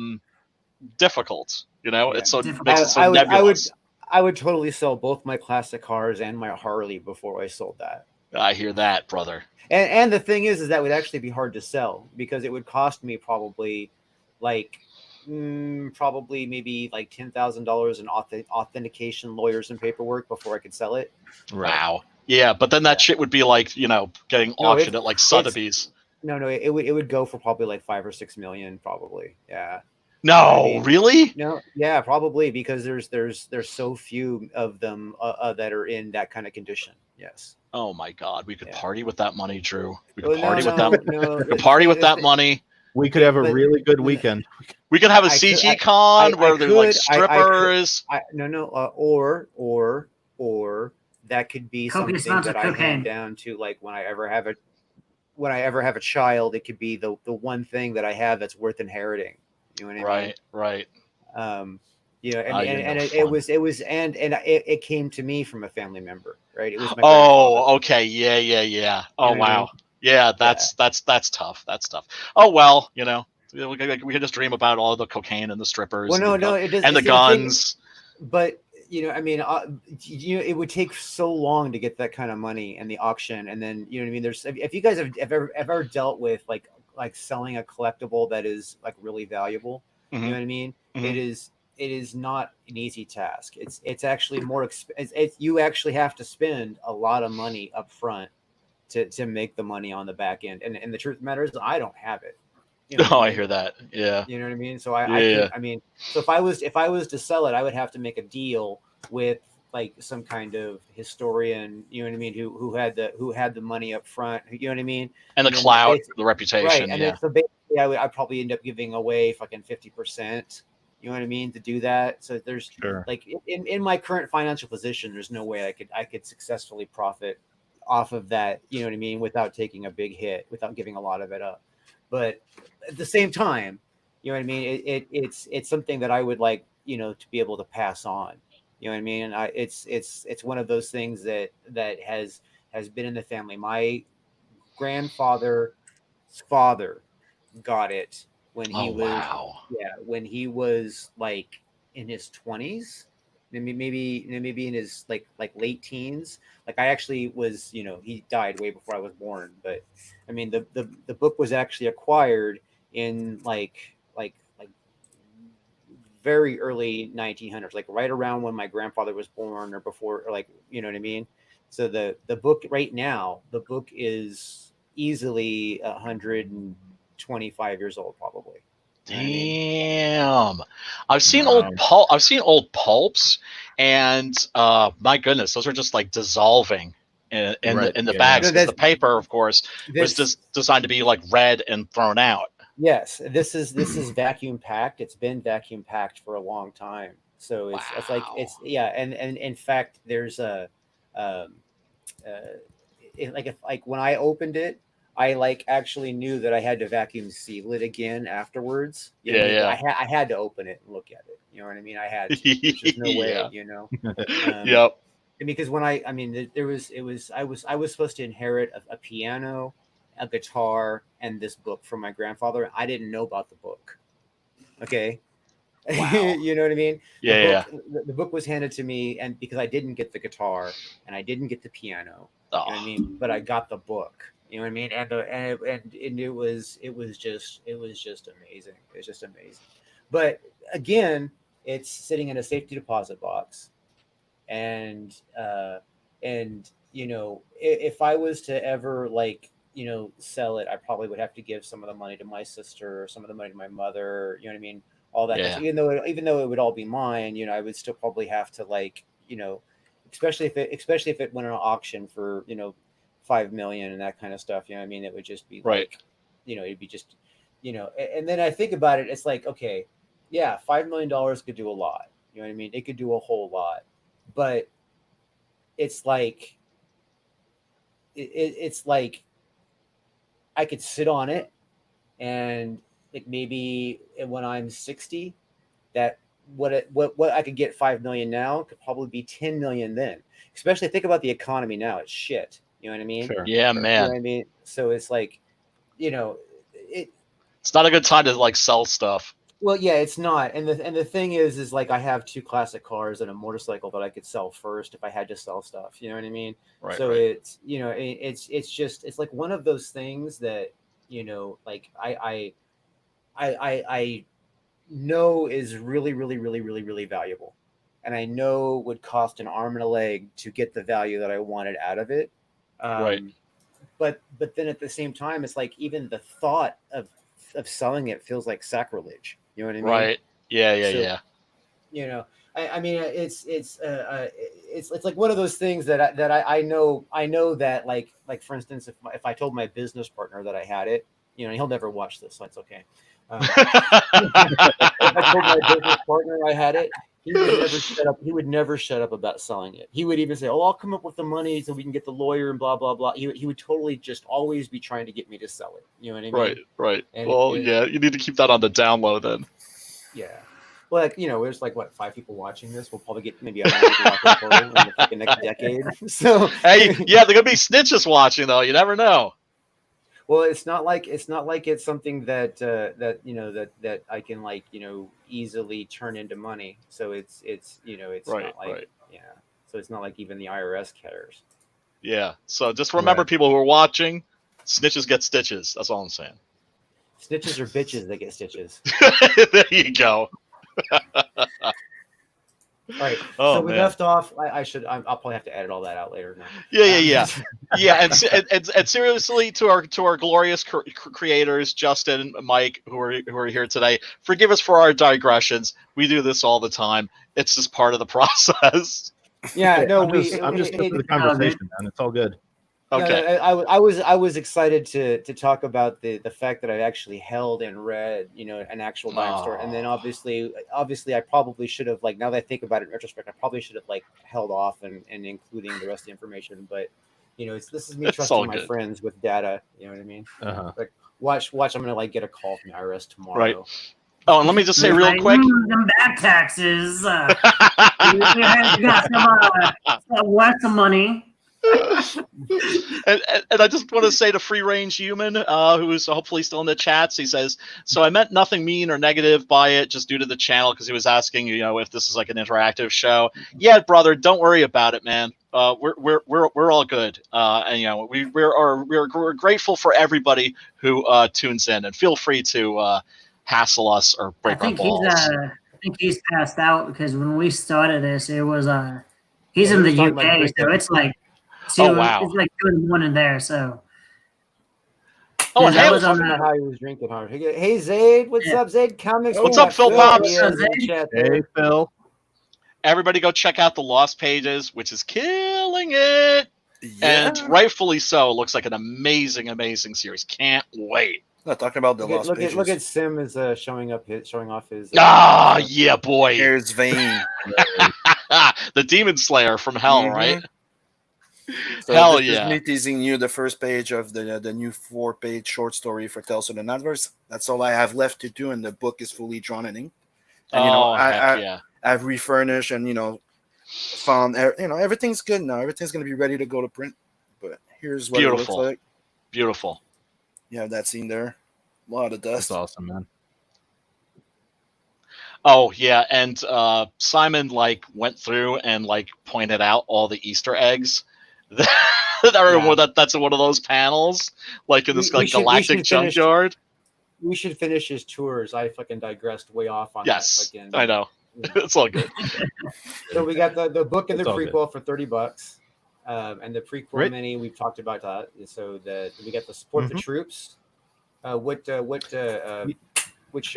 difficult. It's so makes it so nebulous. I would totally sell both my classic cars and my Harley before I sold that. I hear that, brother. And the thing is that would actually be hard to sell because it would cost me probably maybe like $10,000 in authentication, lawyers, and paperwork before I could sell it. Wow. Yeah, but then that shit would be like getting auctioned at like Sotheby's. No, it would go for probably like 5 or 6 million, probably. Yeah. No, really? No, yeah, probably because there's so few of them that are in that kind of condition. Yes. Oh my God, we could party with that money, Drew. We could party with that. We could party with that money. We could have a really good weekend. We could have a CG con where there's like strippers. Or that could be something that I hand down to, like when I ever have a child, it could be the one thing that I have that's worth inheriting. You know what I mean? Right. It came to me from a family member, right? It was my okay. Yeah. Oh, wow. Yeah, that's tough. That's tough. Oh, well, we can just dream about all the cocaine and the strippers. Well, and the guns. But it would take so long to get that kind of money and the auction, and then you know what I mean. There's if you guys have ever dealt with like selling a collectible that is like really valuable, you know what I mean. It is not an easy task. It's actually more expensive. You actually have to spend a lot of money up front to make the money on the back end. And the truth of the matter is I don't have it. I hear that. Yeah. You know what I mean? So so if I was to sell it, I would have to make a deal with like some kind of historian, you know what I mean, who had the money up front, you know what I mean, And the then clout, basically- the reputation. right, and Yeah. then so basically I'd probably end up giving away fucking 50%, you know what I mean, to do that. So there's Sure. like in my current financial position, there's no way I could successfully profit off of that, you know what I mean, without taking a big hit, without giving a lot of it up. But at the same time, you know what I mean, it's something that I would like, you know, to be able to pass on. You know what I mean? And it's one of those things that has been in the family. My grandfather's father got it when he Oh, was wow. when he was like in his 20s, maybe in his like late teens. Like I actually was, you know, he died way before I was born, but I mean the book was actually acquired in like very early 1900s, like right around when my grandfather was born or before, or like, you know what I mean. So the book right now, the book is easily 125 years old, probably. You know what I mean? Damn. I've seen Wow. I've seen old pulps, and my goodness, those are just like dissolving in Right, the yeah. bags, No, because the paper, of course, was this just designed to be like read and thrown out. yes, this is vacuum packed. It's been vacuum packed for a long time. So it's like Wow. yeah, and in fact, there's a um, like if like when I opened it, I like actually knew that I had to vacuum seal it again afterwards. You know what I mean? Yeah, But I had to open it and look at it. You know what I mean? I had to. yeah. There's just no way. Yeah. You know. Yep. Because when I mean, there was I was supposed to inherit a piano, a guitar, and this book from my grandfather. I didn't know about the book. Okay. Wow. You know what I mean? Yeah, The book was handed to me, and because I didn't get the guitar and I didn't get the piano, you know what I Oh, mean, but I got the book. You know what I mean? And it was just amazing. It was just amazing. But again, it's sitting in a safety deposit box, and you know, if I was to ever like, you know, sell it, I probably would have to give some of the money to my sister or some of the money to my mother, you know what I mean, all that kind of yeah. stuff. Even though it would all be mine, you know, I would still probably have to, like, you know, especially if it went on auction for, you know, 5 million and that kind of stuff, you know what I mean, it would just be Right. like, you know, it'd be just, you know, and then I think about it, it's like, okay, yeah, $5 million could do a lot, you know what I mean, it could do a whole lot, but it's like it's like I could sit on it, and like maybe when I'm 60, that what I could get 5 million now could probably be 10 million then. Especially think about the economy now; it's shit. You know what I mean? Sure. Yeah, sure. You know what man. I mean? So it's like, you know, it. It's not a good time to like sell stuff. Well, yeah, it's not. And the thing is like I have 2 classic cars and a motorcycle that I could sell first if I had to sell stuff. You know what I mean? Right. So Right. it's, you know, it's just, it's like one of those things that, you know, like I know is really, really, really, really, really valuable, and I know would cost an arm and a leg to get the value that I wanted out of it. Right. But then at the same time, it's like even the thought of selling it feels like sacrilege. You know what I mean? Right. Yeah. So, Yeah. you know, I mean, it's like one of those things that I know that like for instance, if I told my business partner that I had it, you know, he'll never watch this, so it's okay. If I told my business partner I had it, he would never shut up. He would never shut up about selling it. He would even say, "Oh, I'll come up with the money so we can get the lawyer and blah blah blah." He would totally just always be trying to get me to sell it. You know what I mean? Right. Right. And Well, yeah, you need to keep that on the down low then. yeah. Well, like, you know, there's like what, 5 people watching this. We'll probably get maybe 100 people watching in the fucking next decade. So Hey, yeah, there could be snitches watching though. You never know. well, it's not like it's something that that you know that I can, like, you know, easily turn into money. So it's you know, it's Right. not like Right. yeah. So it's not like even the IRS cares. Yeah. So just remember, Right. people who are watching, snitches get stitches. That's all I'm saying. Snitches are bitches that get stitches. There you go. All right. Oh, So we man. left off. I'll probably have to edit all that out later now. Yeah. Yeah, and seriously, to our glorious creators, Justin, Mike, who are here today, forgive us for our digressions. We do this all the time. It's just part of the process. Yeah, no, I'm just into the conversation, man. It's all good. Okay. No, I was excited to talk about the fact that I actually held and read, an actual dime store, and then obviously I probably should have, like, now that I think about it in retrospect, I probably should have, like, held off and including the rest of the information. But this is me trusting my friends with data. You know what I mean? Like, watch, I'm gonna, like, get a call from the IRS tomorrow. Right. Oh, and let me just say real quick. Them back taxes. You got some money. and I just want to say to Free Range Human, who is hopefully still in the chats, he says, so I meant nothing mean or negative by it, just due to the channel, because he was asking, if this is like an interactive show. Yeah, brother, don't worry about it, man. We're all good, and we're grateful for everybody who tunes in, and feel free to hassle us or break our balls. I think he's passed out, because when we started this, it was he's in the UK, so it's like. Wow. It's like 2 in the morning there, so. Oh, and I was talking about how he was drinking hard. Hey, Zaid, what's up, Zaid? Comics. What's up, Phil Pops? Hey, Phil. Everybody go check out the Lost Pages, which is killing it. Yeah. And rightfully so. It looks like an amazing, amazing series. Can't wait. Not talking about the Lost Pages. Look at Sim is showing off his. Yeah, boy. Here's Vane. The Demon Slayer from Hell, right? So Hell this yeah. is me teasing you the first page of the new 4-page short story for Tales of the Nightverse. That's all I have left to do, and the book is fully drawn in ink. And I've refurnished and found everything's good now. Everything's gonna be ready to go to print. But here's what it looks like. Beautiful. You have that scene there. A lot of dust. That's awesome, man. Oh yeah, and Simon went through and pointed out all the Easter eggs. That's in one of those panels, in this galactic junkyard. We should finish his tours. I fucking digressed way off on that. Yes, I know. It's all good. So we got the book and the prequel for $30, and the prequel mini we've talked about that. So we got the support the troops. Which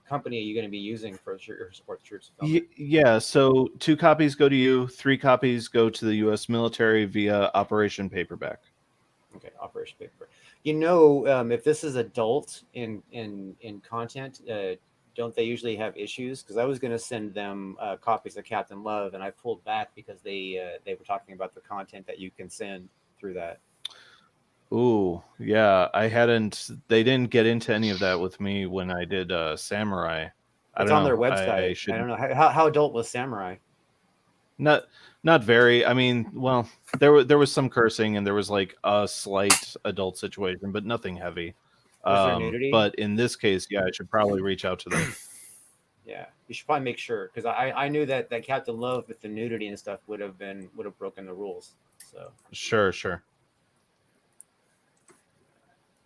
company are you going to be using for your support the troops? Yeah, so 2 copies go to you, 3 copies go to the U.S. military via Operation Paperback. Okay, Operation Paperback. If this is adult in content, don't they usually have issues? Because I was going to send them copies of Captain Love, and I pulled back because they were talking about the content that you can send through that. Ooh, yeah, they didn't get into any of that with me when I did Samurai. It's on their website. I don't know how adult was Samurai. Not very. I mean, well, there was some cursing and there was a slight adult situation, but nothing heavy. Was there nudity? But in this case, yeah, I should probably reach out to them. Yeah, you should probably make sure, because I knew that Captain Love with the nudity and stuff would have broken the rules. So sure.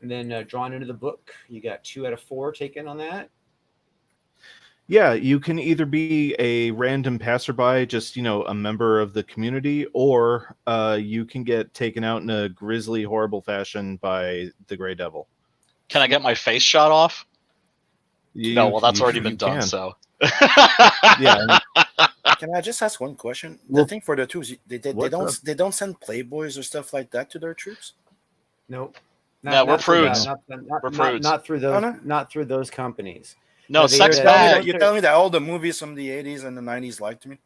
And then drawn into the book, you got 2 out of 4 taken on that. Yeah, you can either be a random passerby, just a member of the community, or you can get taken out in a grisly, horrible fashion by the Grey Devil. Can I get my face shot off? No, well, that's already been done. So yeah. Can I just ask one question? The thing for the troops, they don't send playboys or stuff like that to their troops. Nope. We're prudes. We're prudes. Not through those. Not through those companies. No, sex bad. You tell me that all the movies from the 80s and the 90s liked me?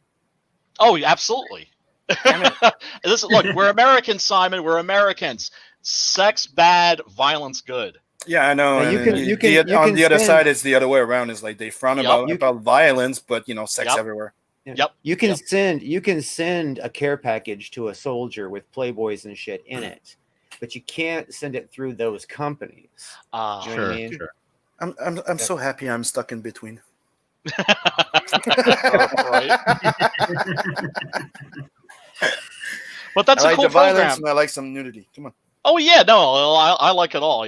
Oh, absolutely. Look, we're Americans, Simon. We're Americans. Sex bad, violence good. Yeah, I know. On the other side, it's the other way around. It's they frown about violence, but sex everywhere. Yep. You can send a care package to a soldier with Playboys and shit in it, but you can't send it through those companies. You know what I mean? Sure. I'm so happy I'm stuck in between. Right. But that's a cool program. Violence and I like some nudity. Come on. Oh yeah, no, I like it all.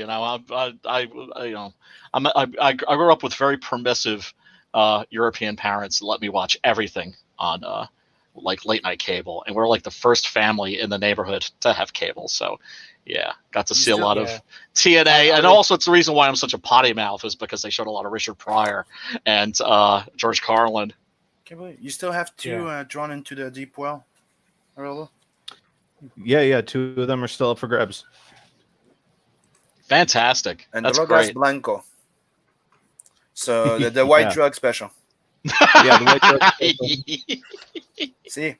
I grew up with very permissive European parents that let me watch everything on late night cable, and we're the first family in the neighborhood to have cable. So yeah, got to see a lot of TNA, and also it's the reason why I'm such a potty mouth is because they showed a lot of Richard Pryor and George Carlin. Can't believe you still have two drawn into the deep well, Arlo? Yeah. 2 of them are still up for grabs. Fantastic. And That's Drogas great. Blanco. So the white Yeah. drug special. Yeah, the white drug. See,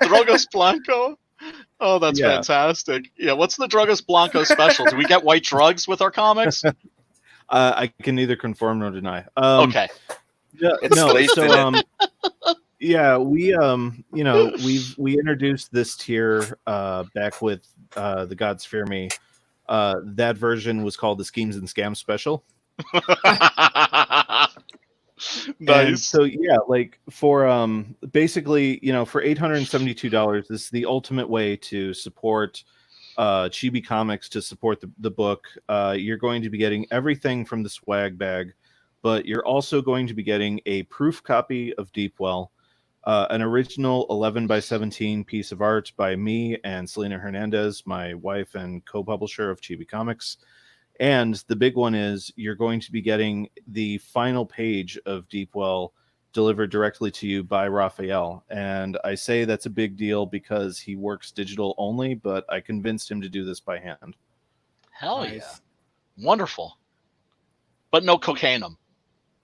Drogas Blanco. Oh, that's Yeah. fantastic. Yeah, what's the Drogas Blanco special? Do we get white drugs with our comics? I can neither confirm nor deny. Okay. It's laced in Yeah, we we introduced this tier back with the Gods Fear Me. That version was called the Schemes and Scams special. Nice. And so yeah, like for basically, for $872, this is the ultimate way to support Chibi Comics, to support the book. You're going to be getting everything from the swag bag, but you're also going to be getting a proof copy of Deepwell, an original 11x17 piece of art by me and Selena Hernandez, my wife and co-publisher of Chibi Comics. And the big one is you're going to be getting the final page of Deepwell delivered directly to you by Raphael. And I say that's a big deal because he works digital only, but I convinced him to do this by hand. Hell yeah. Wonderful. But no cocainum.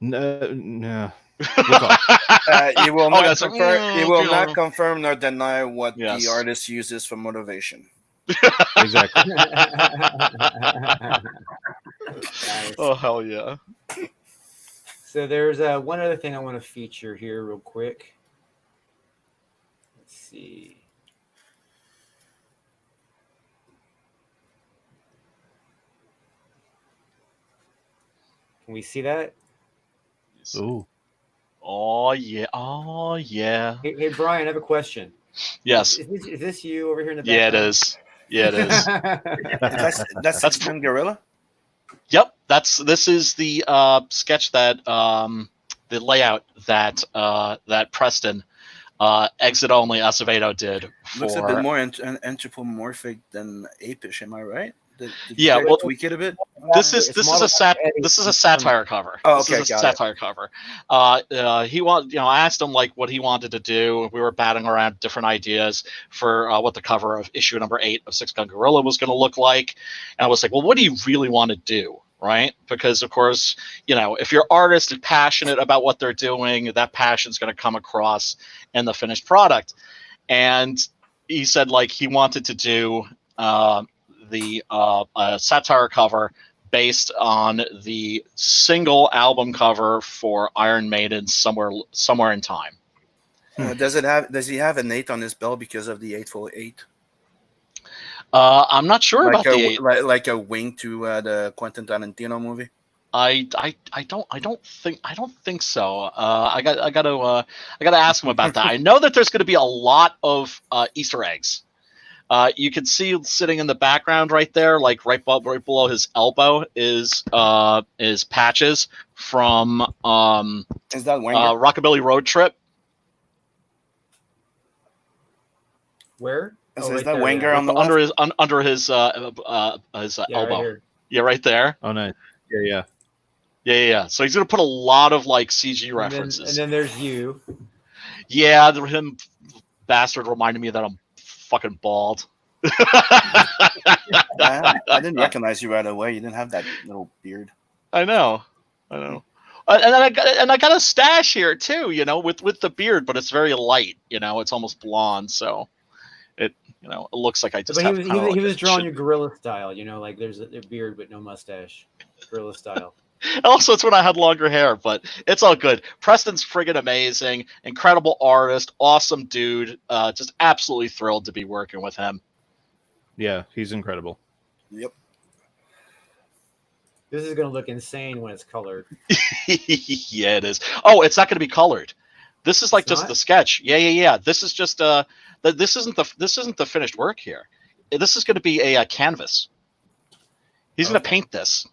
No. He will not that's confirm. He will not know. confirm nor deny what Yes. the artist uses for motivation. Exactly. Nice. Oh, hell yeah. So there's one other thing I want to feature here real quick. Let's see. Can we see that? Ooh. Oh, yeah. Oh, yeah. Hey Brian, I have a question. Yes. Is this you over here in the Yeah, it background? is. Yeah, it is. That's Six-Man Gorilla. Yep. This is the sketch that the layout that that Preston exit only Acevedo did for. Looks a bit more anthropomorphic than apish. Am I right? Did Yeah, you well, tweak it a bit. This is It's a modeled by Eddie. this is a satire cover. Oh, This okay, is a got it. satire cover. He I asked him like what he wanted to do. We were batting around different ideas for what the cover of issue number 8 of Six Gun Gorilla was going to look like, and I was like, well, what do you really want to do? Right? Because of course, if your artist is passionate about what they're doing, that passion is going to come across in the finished product. And he said like he wanted to do the satire cover based on the single album cover for Iron Maiden, somewhere in time. Does he have an 8 on his belt because of the 848? I'm not sure about the 8. Like a wing to the Quentin Tarantino movie. I don't think so. I got to ask him about that. I know that there's going to be a lot of Easter eggs. You can see sitting in the background right there, like right below his elbow, is Patches from Is that Wagner? Rockabilly Road Trip. Where? Is right that there, Wenger yeah. on the under left? under his Yeah, elbow. right here. Yeah, right there. Oh, nice. Yeah. Yeah. So he's gonna put a lot of like CG references. And then there's you. Yeah, him bastard reminded me that I'm fucking bald. I didn't recognize you right away. You didn't have that little beard. I know. And I got a stash here too, with the beard, but it's very light. It's almost blonde, so it looks like I just. But have he was drawing your gorilla style, like there's a beard but no mustache, gorilla style. Also, it's when I had longer hair, but it's all good. Preston's friggin' amazing, incredible artist, awesome dude. Just absolutely thrilled to be working with him. Yeah, he's incredible. Yep. This is gonna look insane when it's colored. Yeah, it is. Oh, it's not going to be colored. This is like It's just not? the sketch. Yeah. This is just this isn't the finished work here. This is going to be a canvas. He's going to paint this.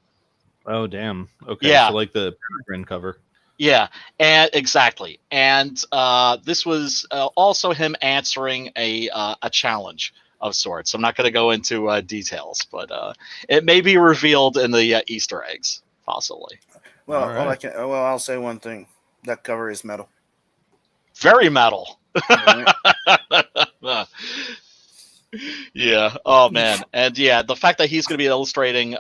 Oh, damn. Okay. Yeah. So like the Peregrine cover. Yeah, and exactly. And this was also him answering a challenge of sorts. I'm not going to go into details, but it may be revealed in the Easter eggs, possibly. Well, All right. I'll say one thing. That cover is metal. Very metal. Yeah. Oh man. And yeah, the fact that he's going to be illustrating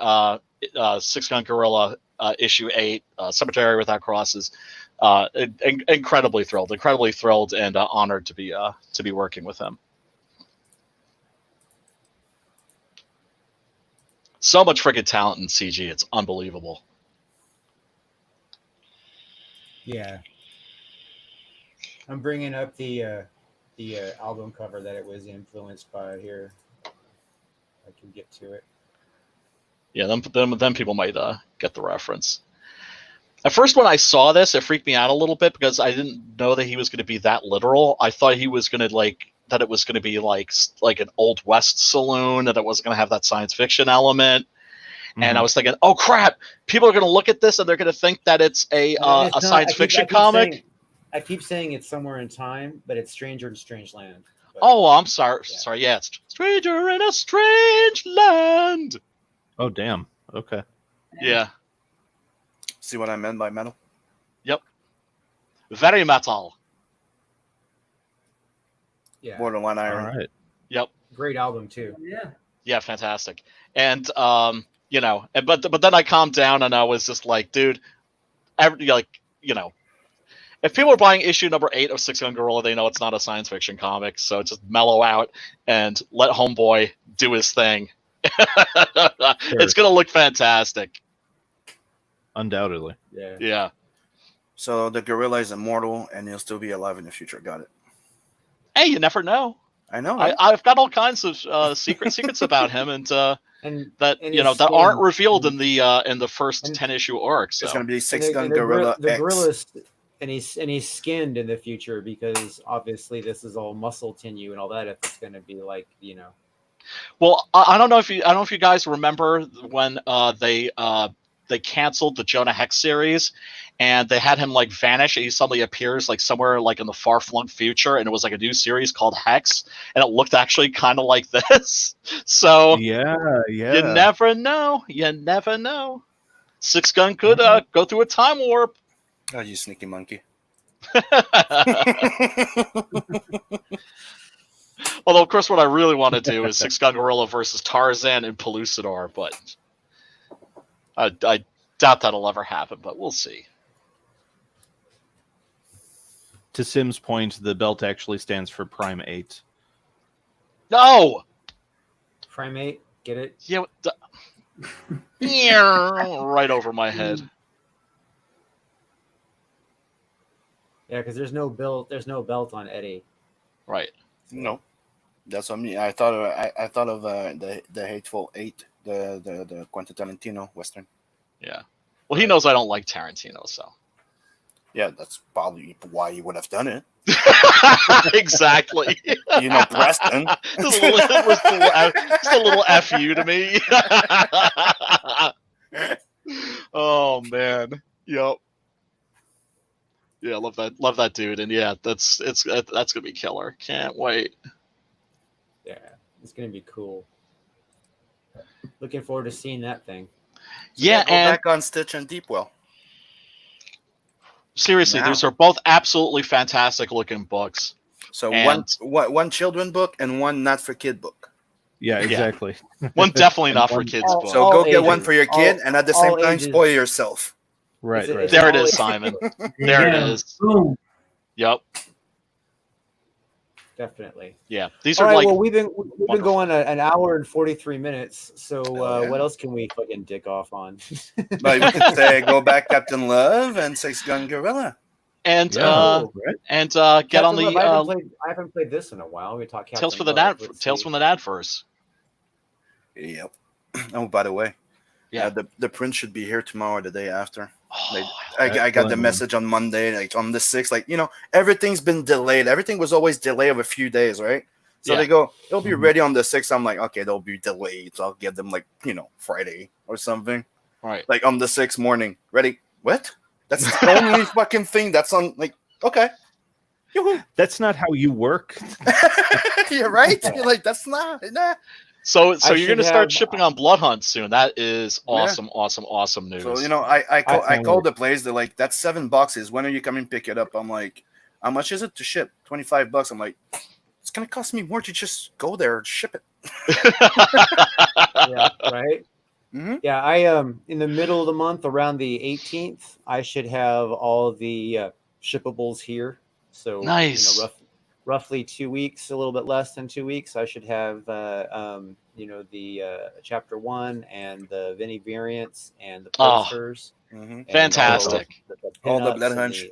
Six Gun Gorilla issue 8, Cemetery Without Crosses, incredibly thrilled and honored to be working with him. So much freaking talent in CG. It's unbelievable. Yeah. I'm bringing up the album cover that it was influenced by here. I can get to it. Yeah, then people might get the reference. At first, when I saw this, it freaked me out a little bit because I didn't know that he was going to be that literal. I thought he was going to that it was going to be like an Old West saloon, and it wasn't going to have that science fiction element. Mm-hmm. And I was thinking, oh crap, people are going to look at this and they're going to think that it's a science fiction comic. I keep saying it's somewhere in time, but it's Stranger in Strange Land. But, oh, I'm sorry. Yeah. Sorry, yeah, it's Stranger in a Strange Land. Oh, damn. Okay. Yeah. See what I meant by metal? Yep. Very metal. Yeah. Borderline iron. All right. Yep. Great album too. Yeah. Yeah, fantastic. And but then I calmed down and I was just like, dude, if people are buying issue number 8 of Six Gun Gorilla, they know it's not a science fiction comic. So just mellow out and let Homeboy do his thing. Sure. It's gonna look fantastic. Undoubtedly. Yeah. Yeah. So the gorilla is immortal and he'll still be alive in the future. Got it. Hey, you never know. I know. I've got all kinds of secrets about him, and that aren't revealed in the first 10 issue arc. So it's gonna be Six Gun Gorilla the X. gorilla's and he's skinned in the future because obviously this is all muscle tissue and all that. If it's gonna be like Well, I don't know if you guys remember when they canceled the Jonah Hex series, and they had him like vanish, and he suddenly appears like somewhere like in the far-flung future, and it was like a new series called Hex, and it looked actually kind of like this. So yeah, you never know. Six Gun could go through a time warp. Oh, you sneaky monkey. Although, of course, what I really want to do is Six Gun Gorilla versus Tarzan and Pellucidar, but I doubt that'll ever happen, but we'll see. To Sim's point, the belt actually stands for Prime 8. No! Primate, get it? Yeah. Right over my head. Yeah, because there's no belt on Eddie. Right. No. That's what I mean. I thought of the Hateful Eight, the Quentin Tarantino Western. Yeah. Well, he knows I don't like Tarantino, so. Yeah, that's probably why you would have done it. Exactly. Preston. Just a little FU to me. Oh man. Yep. Yeah, love that dude, and yeah, that's gonna be killer. Can't wait. Yeah, it's gonna be cool. Looking forward to seeing that thing. Yeah, go back on Stitch and Deepwell. Seriously, these are both absolutely fantastic looking books. So one children book and one not for kid book. Yeah, exactly. One definitely not for kids book. So go get one for your kid, and at the same time spoil yourself. Right. There it is, Simon. There it is. Boom. Yep. Definitely. Yeah. These All are right, like. well, we've been going an hour and 43 minutes. So what else can we fucking dick off on? But we could say go back Captain Love and Six Gun Gorilla. And get on the. I haven't played this in a while. We talk Tales from the Nadverse. Yep. Oh, by the way, the print should be here tomorrow or the day after. I got the message on Monday, like on the 6th. Everything's been delayed. Everything was always delayed of a few days, right? So they go, it'll be ready on the 6th. I'm like, okay, they'll be delayed. So I'll get them Friday or something. Right. Like on the 6th morning. Ready? What? That's the only fucking thing that's on, okay. That's not how you work. You're right. You're like, that's not. Nah. So I you're should gonna start have- shipping on Blood Hunt soon. That is Yeah. awesome news. So I finally- called the place. They're like, "That's 7 boxes. When are you coming pick it up?" I'm like, "How much is it to ship? $25." I'm like, "It's gonna cost me more to just go there and ship it." Yeah, right. Mhm. Yeah, I in the middle of the month, around the 18th, I should have all the shippables here. So Nice. roughly 2 weeks, a little bit less than 2 weeks. I should have the chapter 1 and the Vinny variants and the Oh, posters. Mhm. and fantastic. All the pinups blood and hunch.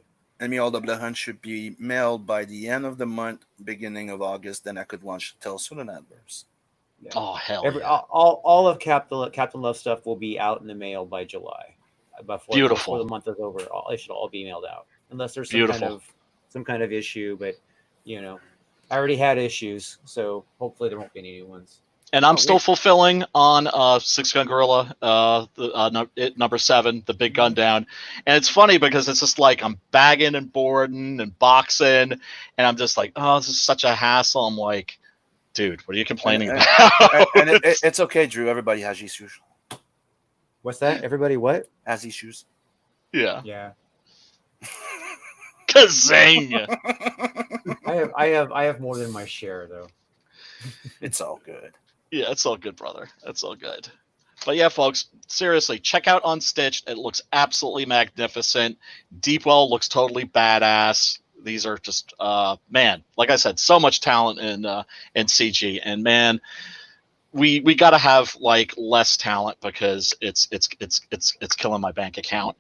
All the blood hunt should be mailed by the end of the month, beginning of August. Then I could launch the Tales from the Nightmares. yeah. Oh hell Every yeah. all of Captain Love stuff will be out in the mail by July. Beautiful. Before the month is over, they should all be mailed out, unless there's Beautiful. some kind of issue. But I already had issues, so hopefully there won't be any new ones. And I'm Oh, still wait. fulfilling on Six Gun Gorilla, number 7, the big gun down. And it's funny because it's just like I'm bagging and boarding and boxing, and I'm just like, oh, this is such a hassle. I'm like, dude, what are you complaining And- about? And it's okay, Drew. Everybody has issues. What's that? Everybody, what? Has issues. Yeah. Yeah, Kazing. I have more than my share though. It's all good. Yeah, it's all good, brother. It's all good. But yeah, folks, seriously, check out Unstitched. It looks absolutely magnificent. Deepwell looks totally badass. These are just man, like I said, so much talent in CG, and man, we got to have like less talent because it's killing my bank account.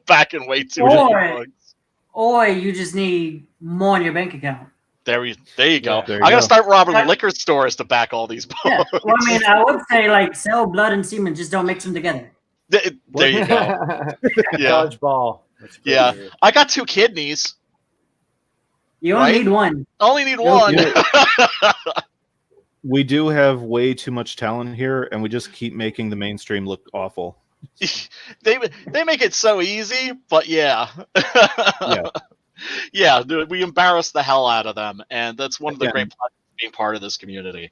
Back in way too many bucks. Or you just need more in your bank account. There you go. Yeah. There you I gotta go. start robbing liquor stores to back all these books. Yeah. Well, I mean, I would say like sell blood and semen, just don't mix them together. There you go. Yeah. Dodgeball. That's great Yeah. to hear. I got 2 kidneys. You only Right? need one. I only need Yo, one. We do have way too much talent here, and we just keep making the mainstream look awful. they make it so easy, but yeah. Yeah. Yeah, dude, we embarrass the hell out of them, and that's one of the Again. great parts of being part of this community.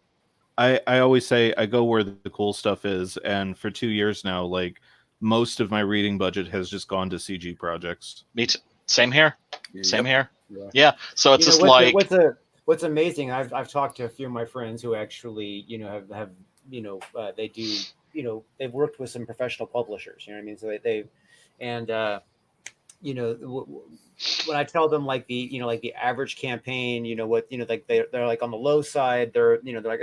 I always say I go where the cool stuff is, and for 2 years now, like most of my reading budget has just gone to CG projects. Me too. Same here. Same here. Yeah. Yeah. So it's just what's like what's amazing. I've talked to a few of my friends who actually have they do they've worked with some professional publishers. You know what I mean? So they've and when I tell them like the average campaign, like they're like on the low side, they're like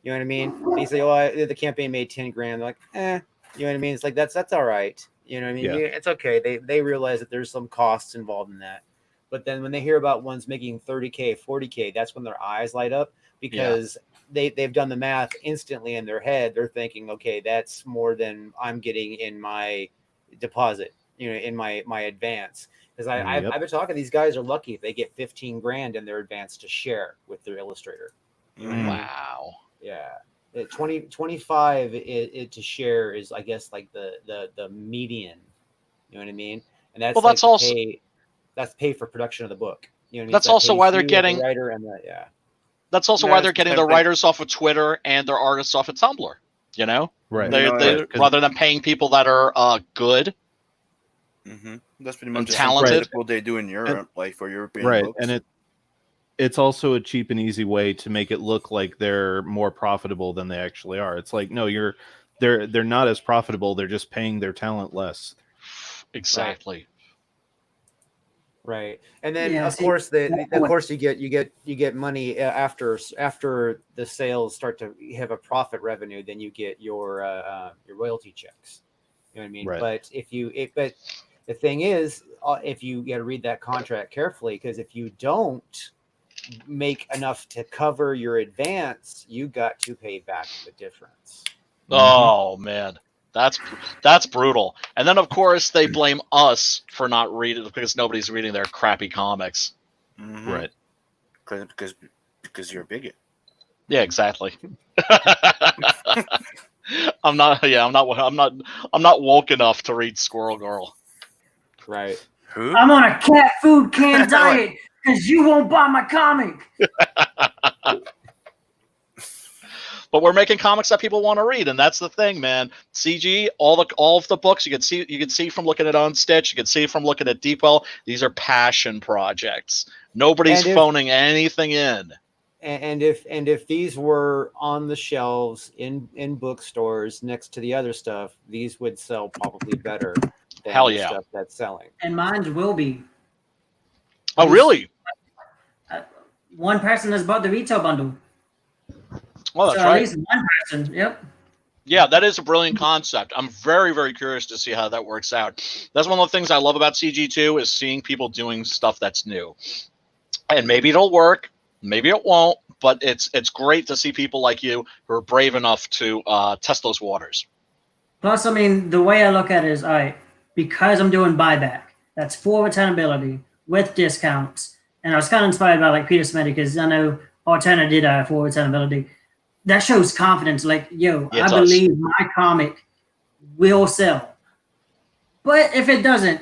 you know what I mean? They say, the campaign made 10 grand. They're like, you know what I mean? It's like that's all right. You know what I mean? Yeah. It's okay. They realize that there's some costs involved in that. But then when they hear about ones making 30K, 40K, that's when their eyes light up because they've done the math instantly in their head. They're thinking, okay, that's more than I'm getting in my deposit, in my advance. Because I've been talking, these guys are lucky if they get 15 grand in their advance to share with their illustrator. wow. Yeah. 25 to share is, I guess, like the median. You know what I mean? And that's Well, that's also that's pay for production of the book. You know what I mean? That's So that also pays why they're you as a getting writer and that's also No, why it's they're the getting same their thing. writers off of Twitter and their artists off of Tumblr. Right. They Right. rather than paying people that are good. That's pretty much And the talented. same what they do in Europe, like for European Right. books. And it's also a cheap and easy way to make it look like they're more profitable than they actually are. It's like, no, they're not as profitable. They're just paying their talent less. Exactly. right. And then Yeah, of see, course you get money after the sales start to have a profit revenue. Then you get your royalty checks. You know what I mean? Right. But the thing is, if you got to read that contract carefully, because if you don't make enough to cover your advance, you got to pay back the difference. Oh man, that's brutal. And then of course they blame us for not reading because nobody's reading their crappy comics. Right. Because you're a bigot. Yeah, exactly. I'm not woke enough to read Squirrel Girl. Right. Who? I'm on a cat food can diet because you won't buy my comic. but we're making comics that people want to read, and that's the thing, man. CG, all of the books you can see from looking at Unstitched, you can see from looking at Deepwell. These are passion projects. Nobody's phoning anything in. And if these were on the shelves in bookstores next to the other stuff, these would sell probably better than Hell the yeah. stuff that's selling. And mine will be. Oh, really? One person has bought the retail bundle. Well, that's so right. at least one person. Yep. Yeah, that is a brilliant concept. I'm very, very curious to see how that works out. That's one of the things I love about CG2 is seeing people doing stuff that's new. And maybe it'll work, maybe it won't, but it's great to see people like you who are brave enough to test those waters. Plus, I mean, the way I look at it is, all right, because I'm doing buyback, that's full returnability with discounts. And I was kind of inspired by like Peter Smith because I know Alterna did full returnability. That shows confidence. Like, yo, Yeah, I believe my comic will sell. But if it doesn't,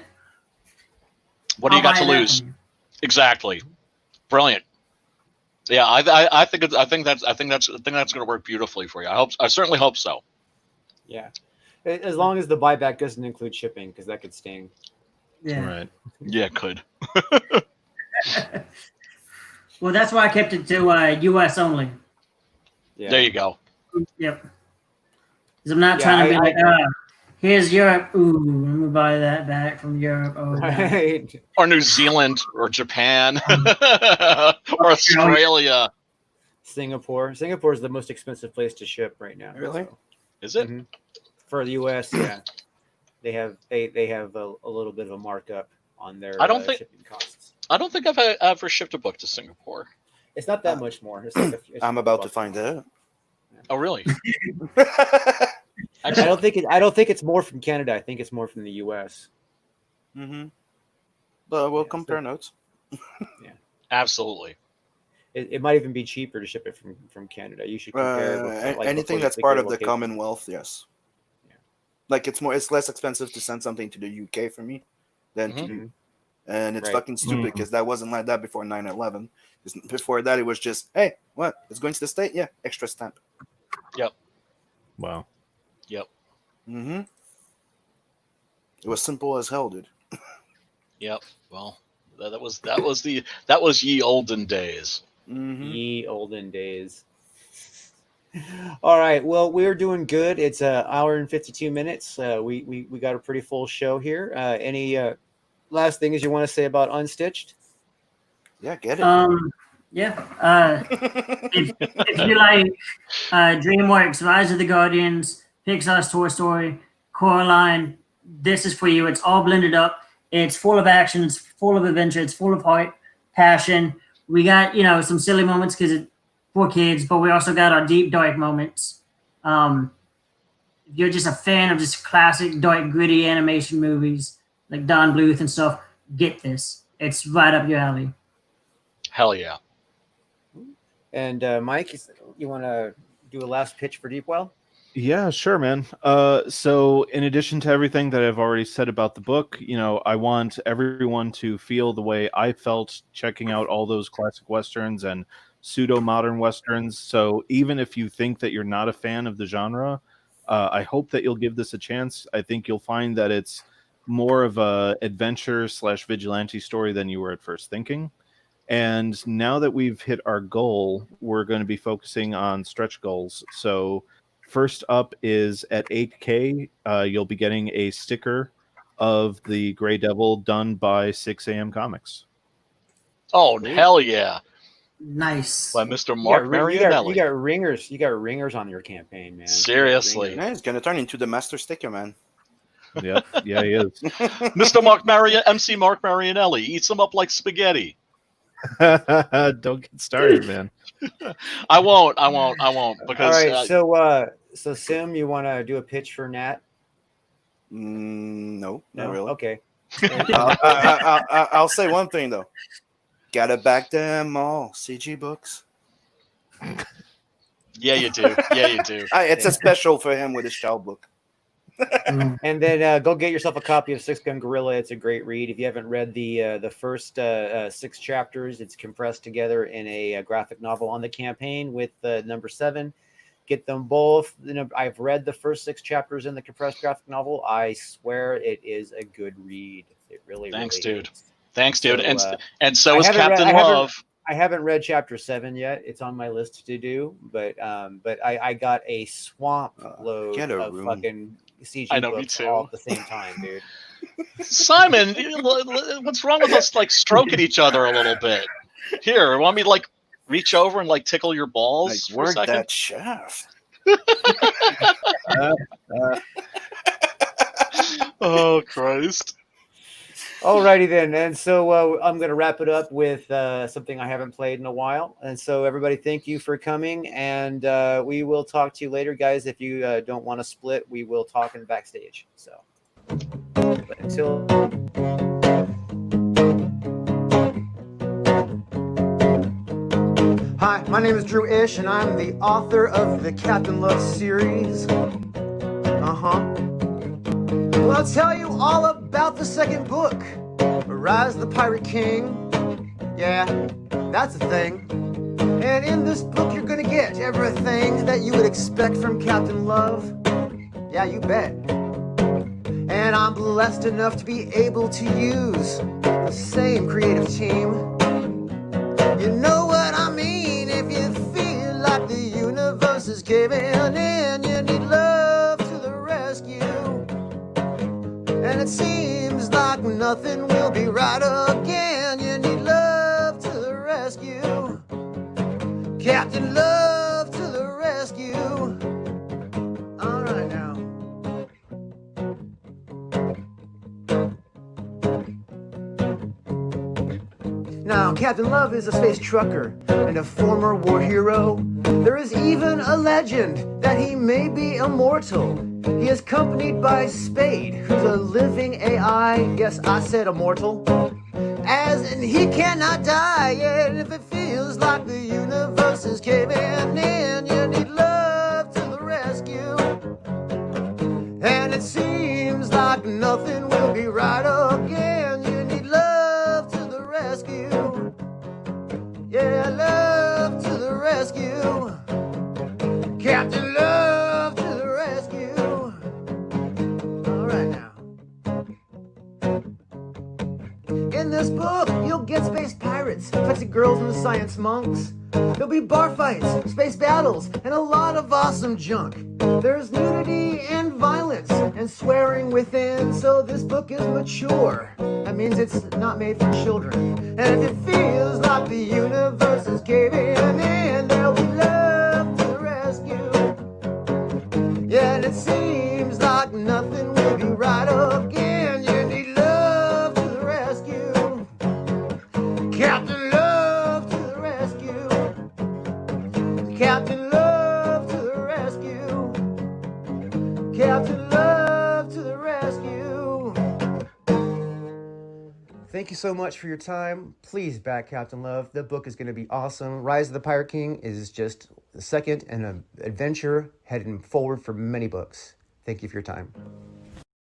what do you got to lose? Exactly. Brilliant. Yeah, I think that's going to work beautifully for you. I certainly hope so. Yeah, as long as the buyback doesn't include shipping, because that could sting. Yeah. Right. Yeah, it could. Well, that's why I kept it to U.S. only. Yeah. There you go. Yep. Because I'm not trying to be like, here's Europe. Ooh, let me buy that back from Europe. Oh, right. Or New Zealand, or Japan, or Australia. Singapore is the most expensive place to ship right now. Really? So. Is it? Mm-hmm. For the U.S., yeah, they have a little bit of a markup on their shipping costs. I don't think I've ever shipped a book to Singapore. It's not that much more. It's like I'm about to find out. Oh, really? I don't think it's more from Canada. I think it's more from the U.S. Mm-hmm. But we'll compare notes. Yeah, absolutely. It might even be cheaper to ship it from Canada. You should compare anything that's part of the Commonwealth. Yes. Yeah. Like it's less expensive to send something to the UK for me than to you. And it's fucking stupid because that wasn't like that before 9/11. Before that, it was just, hey, what? It's going to the state? Yeah, extra stamp. Yep. Wow. Yep. Mm-hmm. It was simple as hell, dude. Yep. Well, that was ye olden days. Mm-hmm. Ye olden days. All right. Well, we're doing good. It's an hour and 52 minutes. We got a pretty full show here. Any last things you want to say about Unstitched? Yeah, get it. Yeah. If you like DreamWorks, Rise of the Guardians, Pixar's Toy Story, Coraline, this is for you. It's all blended up. It's full of action. It's full of adventure. It's full of heart, passion. We got, some silly moments because it's for kids, but we also got our deep, dark moments. If you're just a fan of just classic, dark, gritty animation movies like Don Bluth and stuff, get this. It's right up your alley. Hell yeah. And Mike, you want to do a last pitch for Deepwell? Yeah, sure, man. So in addition to everything that I've already said about the book, I want everyone to feel the way I felt checking out all those classic Westerns and pseudo-modern Westerns. So even if you think that you're not a fan of the genre, I hope that you'll give this a chance. I think you'll find that it's more of a adventure/vigilante story than you were at first thinking. And now that we've hit our goal, we're going to be focusing on stretch goals. So first up is at 8K, you'll be getting a sticker of the Grey Devil done by 6 AM Comics. Oh, hell yeah. Nice. By Mr. Mark Marianelli. You got ringers. You got ringers on your campaign, man. Seriously. Yeah, it's going to turn into the master sticker, man. Yep. Yeah, he is. Mr. MC Mark Marianelli eats them up like spaghetti. Don't get started, man. I won't. Because all right. So Sim, you want to do a pitch for Nat? No, not really. Okay. I'll say one thing though. Gotta back them all. CG books. Yeah, you do. It's a special for him with his child book. And then go get yourself a copy of Six Gun Gorilla. It's a great read. If you haven't read the first 6 chapters, it's compressed together in a graphic novel on the campaign with number 7. get them both. I've read the first 6 chapters in the compressed graphic novel. I swear it is a good read. It really, Thanks, really dude. is. Thanks, dude. So, and so I is haven't read- Captain I haven't- Love. I haven't read chapter 7 yet. It's on my list to do, but I got a swamp load get a of room. fucking CG I know, me books too. all at the same time, dude. Simon, what's wrong with us like stroking each other a little bit? Here, want me to like reach over and like tickle your balls Like, for a work second? that shaft. Oh Christ! Alrighty then, and so I'm going to wrap it up with something I haven't played in a while. And so everybody, thank you for coming, and we will talk to you later, guys. If you don't want to split, we will talk in backstage. So, but until. Hi, my name is Drew Ish, and I'm the author of the Captain Love series. Well, I'll tell you all about the second book, Rise of the Pirate King. Yeah, that's a thing. And in this book, you're gonna get everything that you would expect from Captain Love. Yeah, you bet. And I'm blessed enough to be able to use the same creative team. You know what I mean? If you feel like the universe is caving in, you need love to the rescue. And it seems like nothing will be right again. You need love to the rescue. Captain Love to the rescue. All right now. Now, Captain Love is a space trucker and a former war hero. There is even a legend that he may be immortal. He is accompanied by Spade, who's a living AI. Yes, I said immortal. As in, he cannot die. And if it feels like the universe is caving in, you need love to the rescue. And it seems like nothing will be right again. You need love to the rescue. Yeah, love to the rescue. Captain Love to the rescue. All right now. In this book, you'll get space pirates, sexy girls and science monks. There'll be bar fights, space battles, and a lot of awesome junk. There's nudity and violence and swearing within, so this book is mature. That means it's not made for children. And if it feels like the universe is caving in, there'll be love to the rescue. Yeah, and it seems like nothing will be right again. You need love to the rescue. Captain Love to the rescue. Captain Love to the rescue. Captain Love to the rescue. Thank you so much for your time. Please back Captain Love. The book is going to be awesome. Rise of the Pirate King is just the second in an adventure heading forward for many books. Thank you for your time.